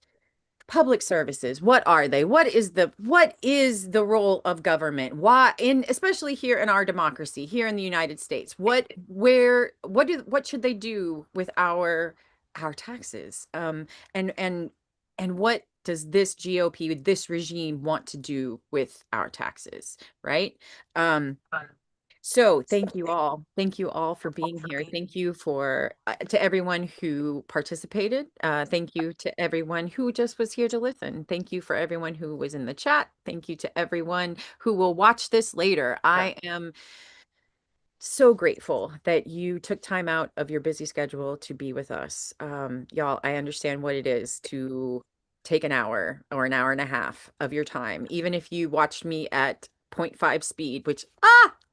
public services. What are they? What is the role of government? Why, especially here in our democracy, here in the United States? What should they do with our taxes? And what does this GOP, this regime, want to do with our taxes, right? So thank you all. Thank you all for being here. Thank you to everyone who participated. Thank you to everyone who just was here to listen. Thank you for everyone who was in the chat. Thank you to everyone who will watch this later. I am so grateful that you took time out of your busy schedule to be with us. Y'all, I understand what it is to take an hour or an hour and a half of your time, even if you watched me at 0.5 speed, which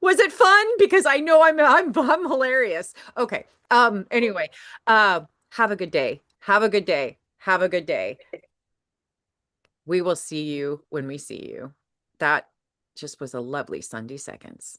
was it fun? Because I know I'm hilarious. Okay. Anyway, have a good day. Have a good day. Have a good day. We will see you when we see you. That just was a lovely Sunday Seconds.